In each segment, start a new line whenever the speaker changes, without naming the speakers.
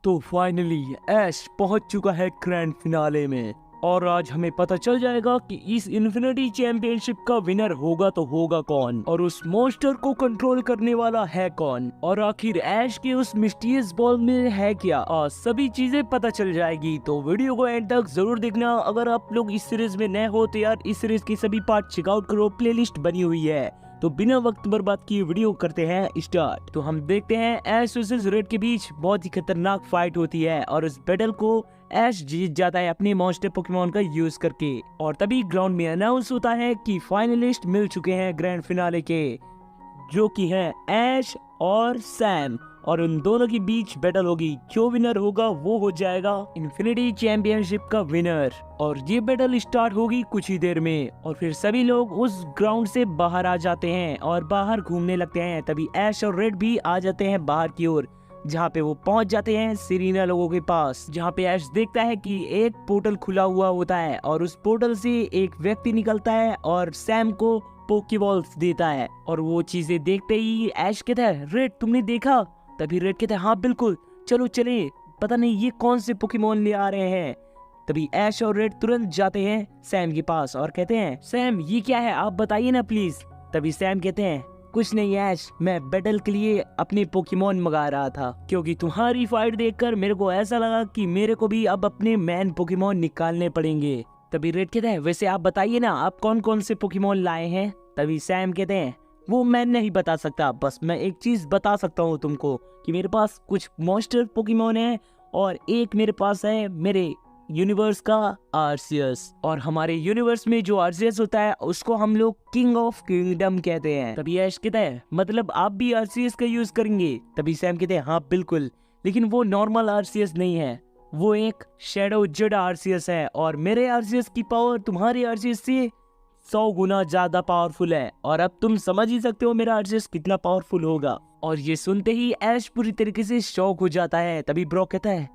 तो फाइनली ऐश पहुंच चुका है ग्रैंड फिनाले में और आज हमें पता चल जाएगा कि इस इन्फिनिटी चैंपियनशिप का विनर होगा तो होगा कौन और उस मॉन्स्टर को कंट्रोल करने वाला है कौन और आखिर ऐश के उस मिस्टीरियस बॉल में है क्या। आज सभी चीजें पता चल जाएगी, तो वीडियो को एंड तक जरूर देखना। अगर आप लोग इस सीरीज में नए हो तो यार इस सीरीज के सभी पार्ट चेकआउट करो, प्लेलिस्ट बनी हुई है। तो बिना वक्त बर्बाद किए वीडियो करते हैं स्टार्ट। तो हम देखते हैं ऐश वर्सेस रेड के बीच बहुत ही खतरनाक फाइट होती है और उस बैटल को ऐश जीत जाता है अपने मॉन्स्टर पोकेमॉन का यूज करके। और तभी ग्राउंड में अनाउंस होता है कि फाइनलिस्ट मिल चुके हैं ग्रैंड फिनाले के, जो कि हैं ऐश और सैम, और उन दोनों के बीच बैटल होगी। जो विनर होगा वो हो जाएगा इन्फिनिटी चैंपियनशिप का विनर। और ये बैटल स्टार्ट होगी कुछ ही देर में और फिर सभी लोग उस ग्राउंड से बाहर आ जाते हैं और बाहर घूमने लगते हैं। तभी ऐश और रेड भी आ जाते हैं बाहर की ओर, जहाँ पे वो पहुंच जाते हैं सीरीना लोगों के पास, जहाँ पे ऐश देखता है कि एक पोर्टल खुला हुआ होता है और उस पोर्टल से एक व्यक्ति निकलता है और सैम को पोकेबॉल्स देता है। और वो चीजें देखते ही ऐश कहता है, रेड तुमने देखा? तभी रेड कहता है, हाँ बिल्कुल, चलो चले, पता नहीं ये कौन से पोकेमॉन ले आ रहे हैं। तभी ऐश और रेड तुरंत जाते हैं सैम के पास और कहते हैं, सैम ये क्या है, आप बताइए ना प्लीज। तभी सैम कहते हैं, कुछ नहीं ऐश, मैं बैटल के लिए अपने पोकेमॉन मंगा रहा था, क्योंकि तुम्हारी फाइट देखकर मेरे को ऐसा लगा कि मेरे को भी अब अपने मैन पोकेमॉन निकालने पड़ेंगे। तभी रेड कहते हैं, वैसे आप बताइए ना आप कौन कौन से पोकेमॉन लाए हैं। तभी सैम कहते हैं, वो मैं नहीं बता सकता, बस मैं एक चीज बता सकता हूँ तुमको कि मेरे पास कुछ मॉन्स्टर पोकेमॉन है और एक मेरे पास है मेरे यूनिवर्स का आर्सियस। और हमारे यूनिवर्स में जो आर्सियस होता है उसको हम लोग किंग ऑफ किंगडम कहते हैं। तभी ऐश कहता है, मतलब आप भी आर्सियस का यूज करेंगे? तभी सैम कहते हैं, हाँ बिल्कुल, लेकिन वो नॉर्मल आर्सियस नहीं है, वो एक शैडो जेड आर्सियस है और मेरे आर्सियस की पावर तुम्हारे आर्सियस से 100 गुना ज्यादा पावरफुल है। और अब तुम समझ ही सकते हो मेरा आर्सियस कितना पावरफुल होगा। और ये सुनते ही ऐश पूरी तरीके से शॉक हो जाता है। तभी ब्रॉक कहता है,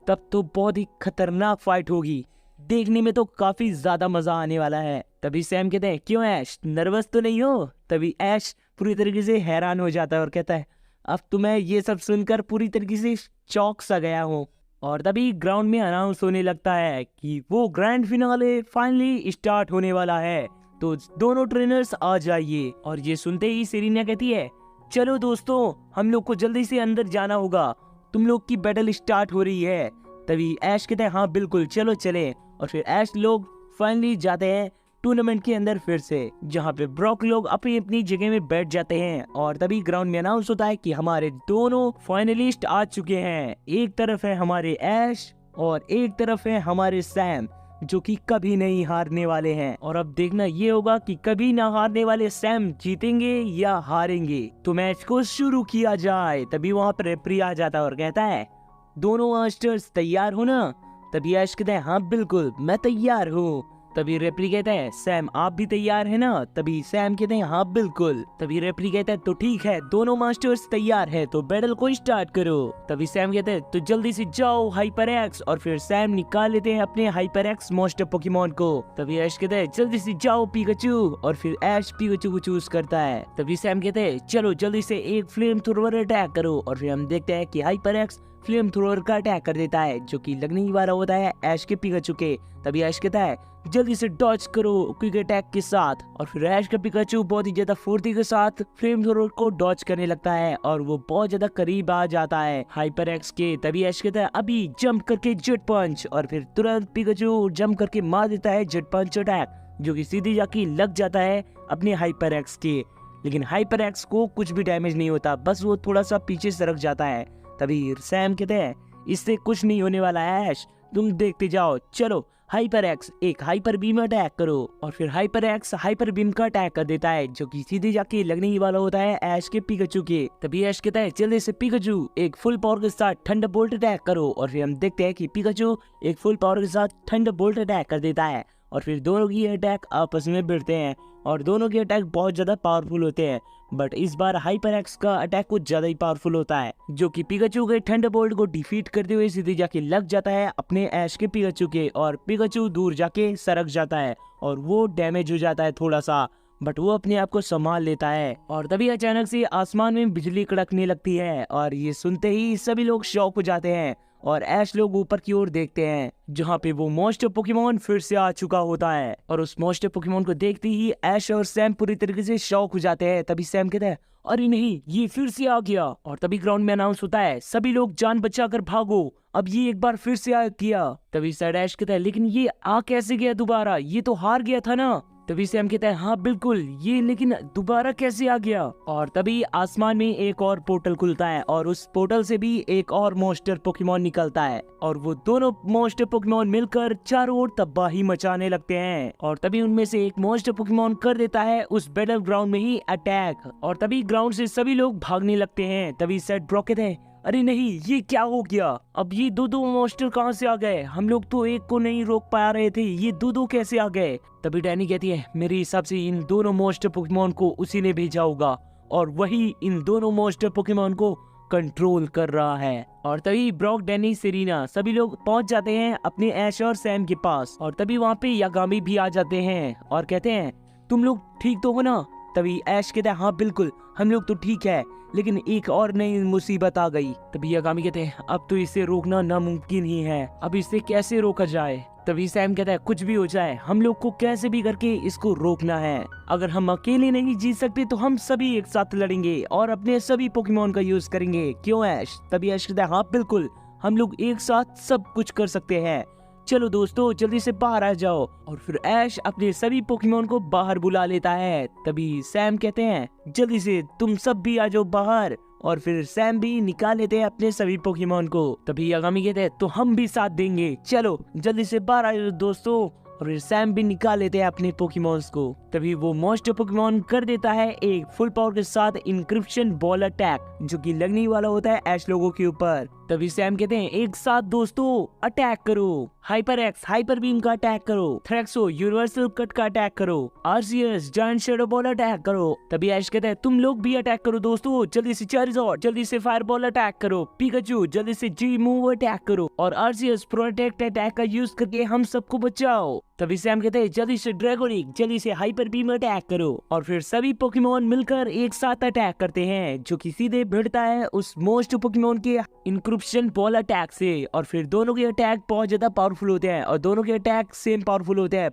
तब तो बहुत ही खतरनाक फाइट होगी, देखने में तो काफी ज्यादा मजा आने वाला है। तभी सैम कहते हैं, क्यों ऐश, नर्वस तो नहीं हो? तभी ऐश पूरी तरीके से हैरान हो जाता है और कहता है, अब तो मैं ये सब सुनकर पूरी तरीके से चौंक सा गया हूँ। और तभी ग्राउंड में अनाउंस होने लगता है कि वो ग्रैंड फिनाले फाइनली स्टार्ट होने वाला है, तो दोनों ट्रेनर्स आ जाइए। और ये सुनते ही सेरीना कहती है, चलो दोस्तों हम लोग को जल्दी से अंदर जाना होगा, तुम लोग की बैटल स्टार्ट हो रही है। तभी ऐश कहते हैं, हाँ बिल्कुल चलो चले। और फिर ऐश लोग फाइनली जाते हैं टूर्नामेंट के अंदर फिर से, जहाँ पे ब्रॉक लोग अपनी अपनी जगह में बैठ जाते हैं। और तभी ग्राउंड में अनाउंस होता है कि हमारे दोनों फाइनलिस्ट आ चुके हैं। एक तरफ है हमारे ऐश और एक तरफ है हमारे सैम, जो कि कभी नहीं हारने वाले हैं। और अब देखना ये होगा कि कभी ना हारने वाले सैम जीतेंगे या हारेंगे। तो मैच को शुरू किया जाए। तभी वहाँ पर रेफरी आ जाता है और कहता है, दोनों मास्टर्स तैयार हो ना? तभी ऐश कहते हैं, हाँ बिल्कुल मैं तैयार हूँ। तभी रेफरी कहता है, सैम आप भी तैयार है ना? तभी सैम कहते हैं, हाँ बिल्कुल। तभी रेफरी कहता है, तो ठीक है, दोनों मास्टर्स तैयार है तो बैटल को स्टार्ट करो। तभी सैम कहते हैं, तो जल्दी से जाओ हाइपर एक्स। और फिर सैम निकाल लेते हैं अपने हाइपर एक्स मॉन्स्टर पोकेमॉन को। तभी ऐश कहता है, जल्दी से जाओ पिकाचू। और फिर ऐश पिकाचू को चूज करता है। तभी सैम कहते हैं, चलो जल्दी से एक फ्लेम थ्रोवर अटैक करो। और फिर हम देखते हैं कि हाइपर एक्स फ्लेम थ्रोवर का अटैक कर देता है, जो कि लगने ही वाला होता है ऐश के पिकाचू के। तभी ऐश कहता है, जल्दी से डॉज करो क्विक अटैक के साथ। और फिर ऐश का पिकाचू बहुत ही ज्यादा फुर्ती के साथ फ्लेम थ्रोवर को डॉज करने लगता है और वो बहुत ज्यादा करीब आ जाता है हाइपर एक्स के। तभी ऐश कहता है, अभी जंप करके जेट पंच। और फिर तुरंत पिकाचू जंप करके मार देता है जेट पंच अटैक, जो कि सीधी जाके लग जाता है अपने हाइपर एक्स के। लेकिन हाइपर एक्स को कुछ भी डैमेज नहीं होता, बस वो थोड़ा सा पीछे सरक जाता है। तभी सैम कहते हैं, इससे कुछ नहीं होने वाला है ऐश, तुम देखते जाओ, चलो हाइपर एक्स एक हाइपर बीम अटैक करो। और फिर हाइपर एक्स हाइपर बीम का अटैक कर देता है, जो कि सीधे जाके लगने ही वाला होता है ऐश के पिकाचू के। तभी ऐश कहता है, जल्दी से पिकाचू एक फुल पावर के साथ थंडरबोल्ट अटैक करो। और फिर हम देखते हैं कि पिकाचू एक फुल पावर के साथ थंडरबोल्ट अटैक कर देता है और फिर दोनों की अटैक आपस में भिड़ते हैं और दोनों के अटैक बहुत ज्यादा पावरफुल होते हैं। बट इस बार हाइपर एक्स का अटैक कुछ ज्यादा ही पावरफुल होता है, जो कि पिकाचू के थंडरबोल्ट को डिफीट करते हुए सीधे जाके लग जाता है अपने ऐश के पिकाचू के। और पिकाचू दूर जाके सरक जाता है और वो डैमेज हो जाता है थोड़ा सा, बट वो अपने आप को संभाल लेता है। और तभी अचानक से आसमान में बिजली कड़कने लगती है और ये सुनते ही सभी लोग शॉक हो जाते हैं और ऐश लोग ऊपर की ओर देखते हैं जहाँ पे वो मॉन्स्टर पोकेमॉन फिर से आ चुका होता है। और उस मॉन्स्टर पोकेमॉन को देखते ही ऐश और सैम पूरी तरीके से शॉक हो जाते हैं। तभी सैम कहता है अरे नहीं, ये फिर से आ गया। और तभी ग्राउंड में अनाउंस होता है सभी लोग जान बचाकर भागो, अब ये एक बार फिर से आ गया। तभी सैड ऐश कहता है लेकिन ये आ कैसे गया दोबारा, ये तो हार गया था ना। तभी सैम कहता है हाँ बिल्कुल, ये लेकिन दोबारा कैसे आ गया। और तभी आसमान में एक और पोर्टल खुलता है और उस पोर्टल से भी एक और मॉन्स्टर पोकेमॉन निकलता है और वो दोनों मॉन्स्टर पोकेमॉन मिलकर चारों ओर तबाही मचाने लगते हैं। और तभी उनमें से एक मॉन्स्टर पोकेमॉन कर देता है उस बैटल ग्राउंड में ही अटैक और तभी ग्राउंड से सभी लोग भागने लगते हैं। तभी सेड ब्रॉक कहते हैं अरे नहीं, ये क्या हो गया, अब ये दो मॉन्स्टर कहाँ से आ गए, हम लोग तो एक को नहीं रोक पा रहे थे, ये दो कैसे आ गए। तभी डैनी कहती है मेरे हिसाब से इन दोनों मॉन्स्टर पोकेमॉन को उसी ने भेजा होगा और वही इन दोनों मॉन्स्टर पोकेमॉन को कंट्रोल कर रहा है। और तभी ब्रॉक, डैनी, सेरीना सभी लोग पहुंच जाते हैं अपने ऐश और सैम के पास और तभी वहाँ पे यागामी भी आ जाते हैं और कहते हैं तुम लोग ठीक तो हो ना। तभी ऐश कहता है हाँ बिल्कुल, हम लोग तो ठीक है, लेकिन एक और नई मुसीबत आ गई। तभी यागामी कहते हैं अब तो इसे रोकना नामुमकिन ही है, अब इसे कैसे रोका जाए। तभी सैम कहता है कुछ भी हो जाए, हम लोग को कैसे भी करके इसको रोकना है, अगर हम अकेले नहीं जीत सकते तो हम सभी एक साथ लड़ेंगे और अपने सभी पोकेमॉन का यूज करेंगे, क्यों ऐश। तभी ऐश कहता है हाँ बिल्कुल, हम लोग एक साथ सब कुछ कर सकते हैं, चलो दोस्तों जल्दी से बाहर आ जाओ। और फिर ऐश अपने सभी पोकेमॉन को बाहर बुला लेता है। तभी सैम कहते हैं जल्दी से तुम सब भी आ जाओ बाहर और फिर सैम भी निकाल लेते हैं अपने सभी पोकेमॉन को। तभी यागामी कहते हैं तो हम भी साथ देंगे, चलो जल्दी से बाहर आ जाओ दोस्तों। और फिर सैम भी निकाल लेते हैं अपने पोकेमॉन्स को। तभी वो मॉन्स्टर पोकेमॉन कर देता है एक फुल पावर के साथ इंक्रिप्शन बॉल अटैक जो कि लगने वाला होता है ऐश लोगों के ऊपर। तभी सैम कहते हैं एक साथ दोस्तों अटैक करो, हाइपर एक्स हाइपर बीम का अटैक करो, थ्रेक्सो यूनिवर्सल कट का अटैक करो, RCS giant shadow ball attack करो। तभी ऐश कहते हैं तुम लोग भी अटैक करो दोस्तों, जल्दी से चार्जर, जल्दी से फायर बॉल अटैक करो, पिकाचू जल्दी से जी मूव अटैक करो और आरसीएस प्रोटेक्ट अटैक का यूज करके हम सबको बचाओ। तभी सैम कहते हैं जल्दी से ड्रैगोनिक, जल्दी से हाइपर बीम अटैक करो और फिर सभी पोकेमॉन मिलकर एक साथ अटैक करते हैं जो कि सीधे भिड़ता है उस मोस्ट पोकेमॉन के इंक्रिप्शन बॉल अटैक से। और फिर दोनों के अटैक बहुत ज्यादा पावरफुल होते हैं और दोनों के अटैक सेम पावरफुल होते हैं,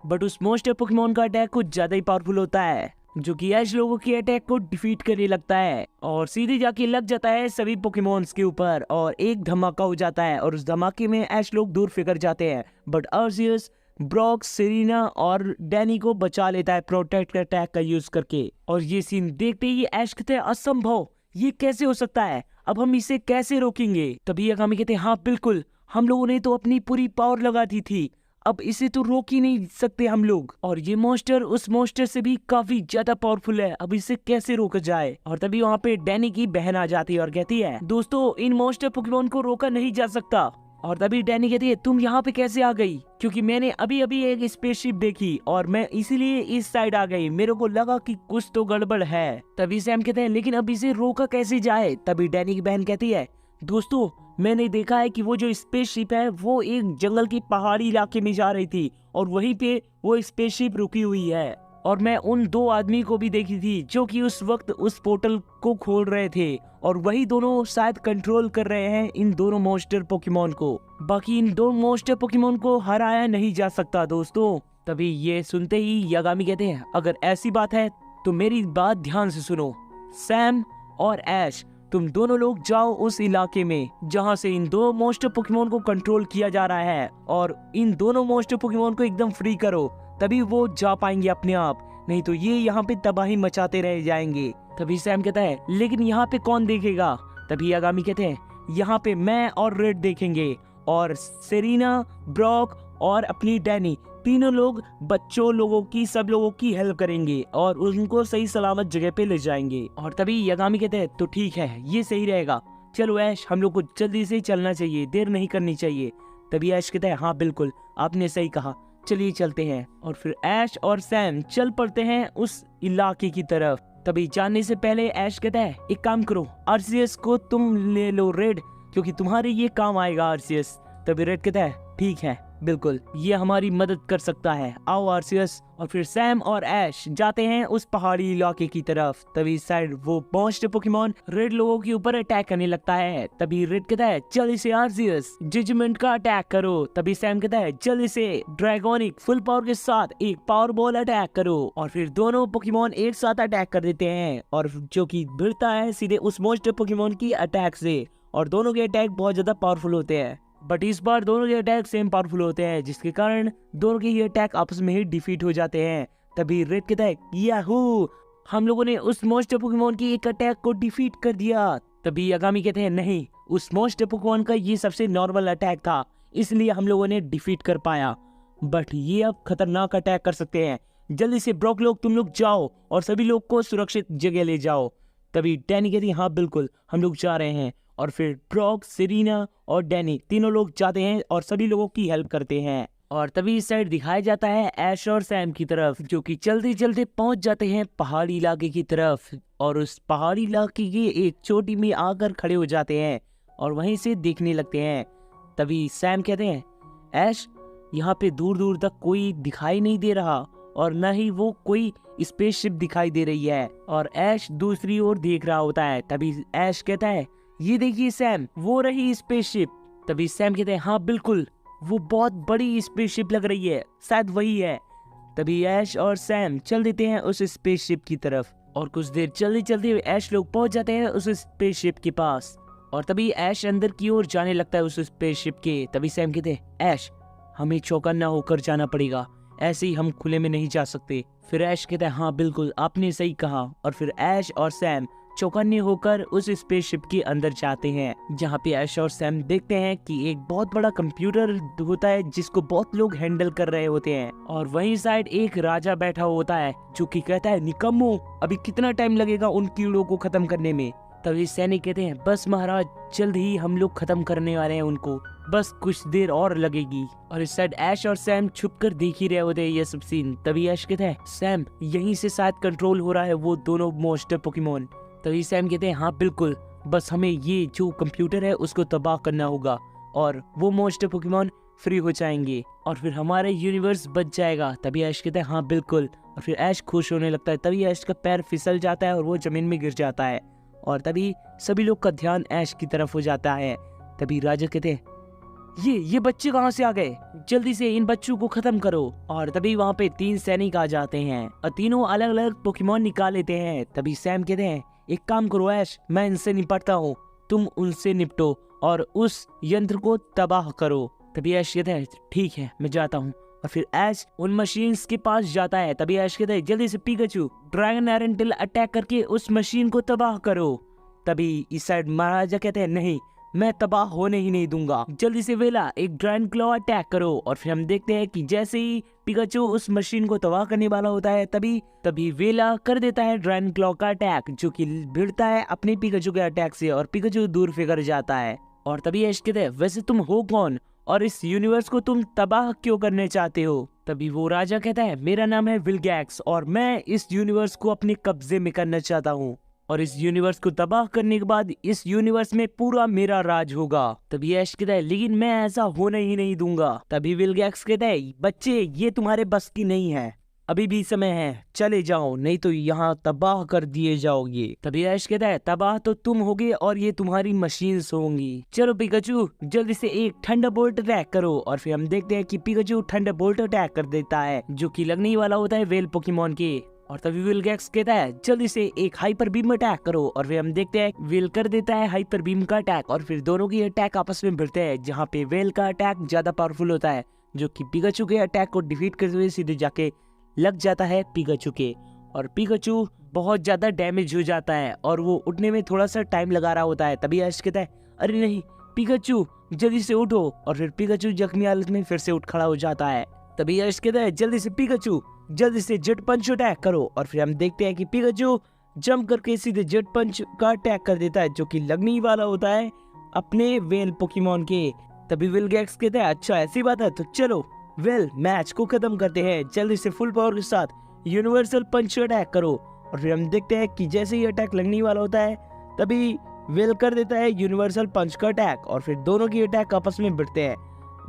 बट उस मोस्ट पोकेमॉन का अटैक कुछ ज्यादा ही पावरफुल होता है जो कि ऐश लोगों के अटैक को डिफीट करने लगता है और सीधे जाके लग जाता है सभी पोकेमॉन्स के ऊपर और एक धमाका हो जाता है और उस धमाके में ऐश लोग दूर फिकर जाते हैं। बट आर्सियस ब्रॉक, सेरीना और डैनी को बचा लेता है प्रोटेक्ट अटैक का यूज करके। और ये सीन देखते ही ऐश कहते हैं असंभव, ये कैसे हो सकता है, अब हम इसे कैसे रोकेंगे। तभी यागामी कहते हैं हाँ बिल्कुल, हम लोगों ने तो अपनी पूरी पावर लगा दी थी, अब इसे तो रोक ही नहीं सकते हम लोग, और ये मॉन्स्टर उस मॉन्स्टर से भी काफी ज्यादा पावरफुल है, अब इसे कैसे रोका जाए। और तभी वहाँ पे डैनी की बहन आ जाती है और कहती है दोस्तों इन मॉन्स्टर पोकेमॉन को रोका नहीं जा सकता। और तभी डैनी कहती है तुम यहाँ पे कैसे आ गई, क्योंकि मैंने अभी अभी एक स्पेसशिप देखी और मैं इसीलिए इस साइड आ गई, मेरे को लगा कि कुछ तो गड़बड़ है। तभी सैम कहते हैं लेकिन अब इसे रोका कैसे जाए। तभी डैनी की बहन कहती है दोस्तों मैंने देखा है कि वो जो स्पेसशिप है वो एक जंगल की पहाड़ी इलाके में जा रही थी और वहीं पे वो स्पेसशिप रुकी हुई है, और मैं उन दो आदमी को भी देखी थी जो कि उस वक्त उस पोर्टल को खोल रहे थे और वही दोनों शायद कंट्रोल कर रहे हैं इन दोनों मॉन्स्टर पोकेमॉन को, बाकी इन दो मॉन्स्टर पोकेमॉन को हराया नहीं जा सकता दोस्तों। तभी ये सुनते ही यागामी कहते हैं अगर ऐसी बात है तो मेरी बात ध्यान से सुनो, सैम और ऐश तुम दोनों लोग जाओ उस इलाके में जहां से इन दो मॉन्स्टर पोकेमॉन को कंट्रोल किया जा रहा है और इन दोनों मॉन्स्टर पोकेमॉन को एकदम फ्री करो, तभी वो जा पाएंगे अपने आप, नहीं तो ये यहाँ पे तबाही मचाते रह जाएंगे। तभी सैम कहता है लेकिन यहाँ पे कौन देखेगा। तभी यागामी कहते हैं यहाँ पे मैं और रेड देखेंगे और सेरीना, ब्रॉक और अपनी डैनी तीनों लोग बच्चों लोगों की सब लोगों की हेल्प करेंगे और उनको सही सलामत जगह पे ले जाएंगे। और तभी यागामी कहते हैं तो ठीक है ये सही रहेगा, चलो ऐश हम लोग को जल्दी से चलना चाहिए, देर नहीं करनी चाहिए। तभी ऐश कहता है हाँ बिल्कुल आपने सही कहा, चलिए चलते हैं। और फिर ऐश और सैम चल पड़ते हैं उस इलाके की तरफ। तभी जाने से पहले ऐश कहता है एक काम करो आरसीएस को तुम ले लो रेड, क्योंकि तुम्हारे ये काम आएगा आरसीएस। तभी रेड कहता है ठीक है बिल्कुल, ये हमारी मदद कर सकता है। आओ आर्सियस। और फिर सैम और ऐश जाते हैं उस पहाड़ी इलाके की तरफ। तभी इस साइड वो मॉन्स्टर पोकेमॉन रेड लोगों के ऊपर अटैक करने लगता है। तभी रेड कहता है जल्दी से आर्सियस जजमेंट का अटैक करो। तभी सैम कहता है जल्दी से ड्रैगोनिक फुल पावर के साथ एक पावर बॉल अटैक करो। और फिर दोनों पोकेमॉन एक साथ अटैक कर देते हैं, और जो कि भिड़ता है सीधे उस मॉन्स्टर पोकेमॉन की अटैक से। और दोनों के अटैक बहुत ज्यादा पावरफुल होते हैं, बट इस बार दोनों के अटैक सेम पावरफुल होते हैं, जिसके कारण दोनों के ही अटैक आपस में ही डिफीट हो जाते हैं। तभी रेड कहता है याहू, हम लोगों ने उस मॉन्स्टर पोकेमॉन की एक अटैक को डिफीट कर दिया। तभी यागामी कहते हैं नहीं, उस मॉन्स्टर पोकेमॉन का ये सबसे नॉर्मल अटैक था, इसलिए हम लोगों ने डिफीट कर पाया, बट ये अब खतरनाक अटैक कर सकते हैं। जल्दी से ब्रॉक लोग तुम लोग जाओ और सभी लोग को सुरक्षित जगह ले जाओ। तभी डैनी कहती है हाँ बिल्कुल, हम लोग जा रहे हैं। और फिर ब्रॉक, सेरीना और डैनी तीनों लोग जाते हैं और सभी लोगों की हेल्प करते हैं। और तभी इस साइड दिखाया जाता है ऐश और सैम की तरफ, जो कि चलते चलते पहुंच जाते हैं पहाड़ी इलाके की तरफ। और उस पहाड़ी इलाके की एक चोटी में आकर खड़े हो जाते हैं और वहीं से देखने लगते हैं। तभी सैम कहते हैं ऐश, यहाँ पे दूर दूर तक कोई दिखाई नहीं दे रहा और न ही वो कोई स्पेसशिप दिखाई दे रही है। और ऐश दूसरी ओर देख रहा होता है। तभी ऐश कहता है ये देखिए सैम, वो रही स्पेसशिप। तभी सैम कहते हैं हाँ बिल्कुल, वो बहुत बड़ी स्पेसशिप लग रही है, शायद वही है। तभी ऐश और सैम चल देते हैं उस स्पेसशिप की तरफ। और कुछ देर चलते चलते ऐश लोग पहुंच जाते हैं उस स्पेसशिप के पास। और तभी ऐश अंदर की ओर जाने लगता है उस स्पेसशिप के। तभी सैम कहते हैं ऐश, हमें चौकन्ना होकर जाना पड़ेगा, ऐसे ही हम खुले में नहीं जा सकते। फिर ऐश कहता है हाँ बिल्कुल, आपने सही कहा। और फिर ऐश और सैम चौकन्ने होकर उस स्पेसशिप के अंदर जाते हैं, जहाँ पे ऐश और सैम देखते हैं कि एक बहुत बड़ा कंप्यूटर होता है जिसको बहुत लोग हैंडल कर रहे होते हैं। और वहीं साइड एक राजा बैठा होता है जो कि कहता है निकम्मो, अभी कितना टाइम लगेगा उन कीड़ों को खत्म करने में। तभी सैनिक कहते हैं बस महाराज, जल्द ही हम लोग खत्म करने वाले हैं उनको, बस कुछ देर और लगेगी। और इस साइड ऐश और सैम छुपकर देख ही रहे होते हैं ये सब सीन। तभी ऐश कहता है सैम, यहीं से शायद कंट्रोल हो रहा है वो दोनों मॉन्स्टर पोकेमॉन। तभी सैम कहते हैं हाँ बिल्कुल, बस हमें ये जो कंप्यूटर है उसको तबाह करना होगा और वो मॉन्स्टर पोकेमॉन फ्री हो जाएंगे और फिर हमारा यूनिवर्स बच जाएगा। तभी ऐश कहता है हाँ बिल्कुल, और फिर ऐश खुश होने लगता है। तभी ऐश का पैर फिसल जाता है और वो जमीन में गिर जाता है। और तभी सभी लोग का ध्यान ऐश की तरफ हो जाता है। तभी राजा कहते हैं ये बच्चे कहाँ से आ गए, जल्दी से इन बच्चों को खत्म करो। और तभी वहाँ पे 3 सैनिक आ जाते हैं और तीनों अलग अलग पोकेमॉन निकाल लेते हैं। तभी सैम कहते हैं एक काम करो ऐश, मैं इनसे निपटता हूँ, तुम उनसे निपटो और उस यंत्र को तबाह करो। तभी ऐश कहता है ठीक है, मैं जाता हूँ। और फिर ऐश उन मशीन्स के पास जाता है। तभी ऐश कहता है जल्दी से पिकाचू ड्रैगन एरेंटल अटैक करके उस मशीन को तबाह करो। तभी इस साइड महाराजा कहते हैं नहीं, मैं तबाह होने ही नहीं दूंगा, जल्दी से वेला एक ड्रैगन क्लॉ अटैक करो। और फिर हम देखते हैं कि जैसे ही पिकाचू उस मशीन को तबाह करने वाला होता है तभी वेला कर देता है ड्रैगन क्लॉ का अटैक, जो कि भिड़ता है अपने पिकाचू के अटैक से और पिकाचू दूर फिकर जाता है। और तभी ऐश कहते हैं वैसे तुम हो कौन और इस यूनिवर्स को तुम तबाह क्यों करने चाहते हो। तभी वो राजा कहता है मेरा नाम है विलगैक्स और मैं इस यूनिवर्स को अपने कब्जे में करना चाहता हूँ और इस यूनिवर्स को तबाह करने के बाद इस यूनिवर्स में पूरा मेरा राज होगा। तभी ऐश कहता है लेकिन मैं ऐसा होने ही नहीं दूंगा। तभी विलगैक्स कहता है बच्चे ये तुम्हारे बस की नहीं है, अभी भी समय है, चले जाओ नहीं तो यहाँ तबाह कर दिए जाओगे। तभी ऐश कहता है तबाह तो तुम होगे और ये तुम्हारी मशीन्स होंगी, चलो पिकाचू जल्दी से एक थंडरबोल्ट अटैक करो। और फिर हम देखते हैं कि पिकाचू थंडरबोल्ट अटैक कर देता है, जो कि लगने वाला होता है वेल पोकेमॉन के। और तभी विलगैक्स कहता है जल्दी से एक हाइपर बीम अटैक करो। और फिर हम देखते हैं वेल कर देता है हाइपर बीम का अटैक और फिर दोनों की अटैक आपस में भिड़ते हैं, जहाँ पे वेल का अटैक ज्यादा पावरफुल होता है, जो कि पिकाचू के अटैक को डिफीट करते हुए सीधे जाके लग जाता है पिकाचू के। और पिकाचू बहुत ज्यादा डैमेज हो जाता है और वो उठने में थोड़ा सा टाइम लगा रहा होता है। तभी ऐश कहता है अरे नहीं पिकाचू जल्दी से उठो। और फिर पिकाचू जख्मी हालत में फिर से उठ खड़ा हो जाता है। तभी ऐश कहता है जल्दी से पिकाचू जल्दी से जेट पंच अटैक करो। और फिर हम देखते हैं कि पिकाचू जंप करके सीधे जेट पंच का अटैक कर देता है, जो कि लगने वाला होता है अपने वेल पोकेमॉन के। तभी विलगैक्स कहता है अच्छा ऐसी बात है तो चलो वेल मैच को खत्म करते हैं, जल्दी से फुल पावर के साथ यूनिवर्सल पंच अटैक करो। और फिर हम देखते हैं कि जैसे ही अटैक लगने वाला होता है तभी वेल कर देता है यूनिवर्सल पंच का अटैक और फिर दोनों की अटैक आपस में भिड़ते हैं,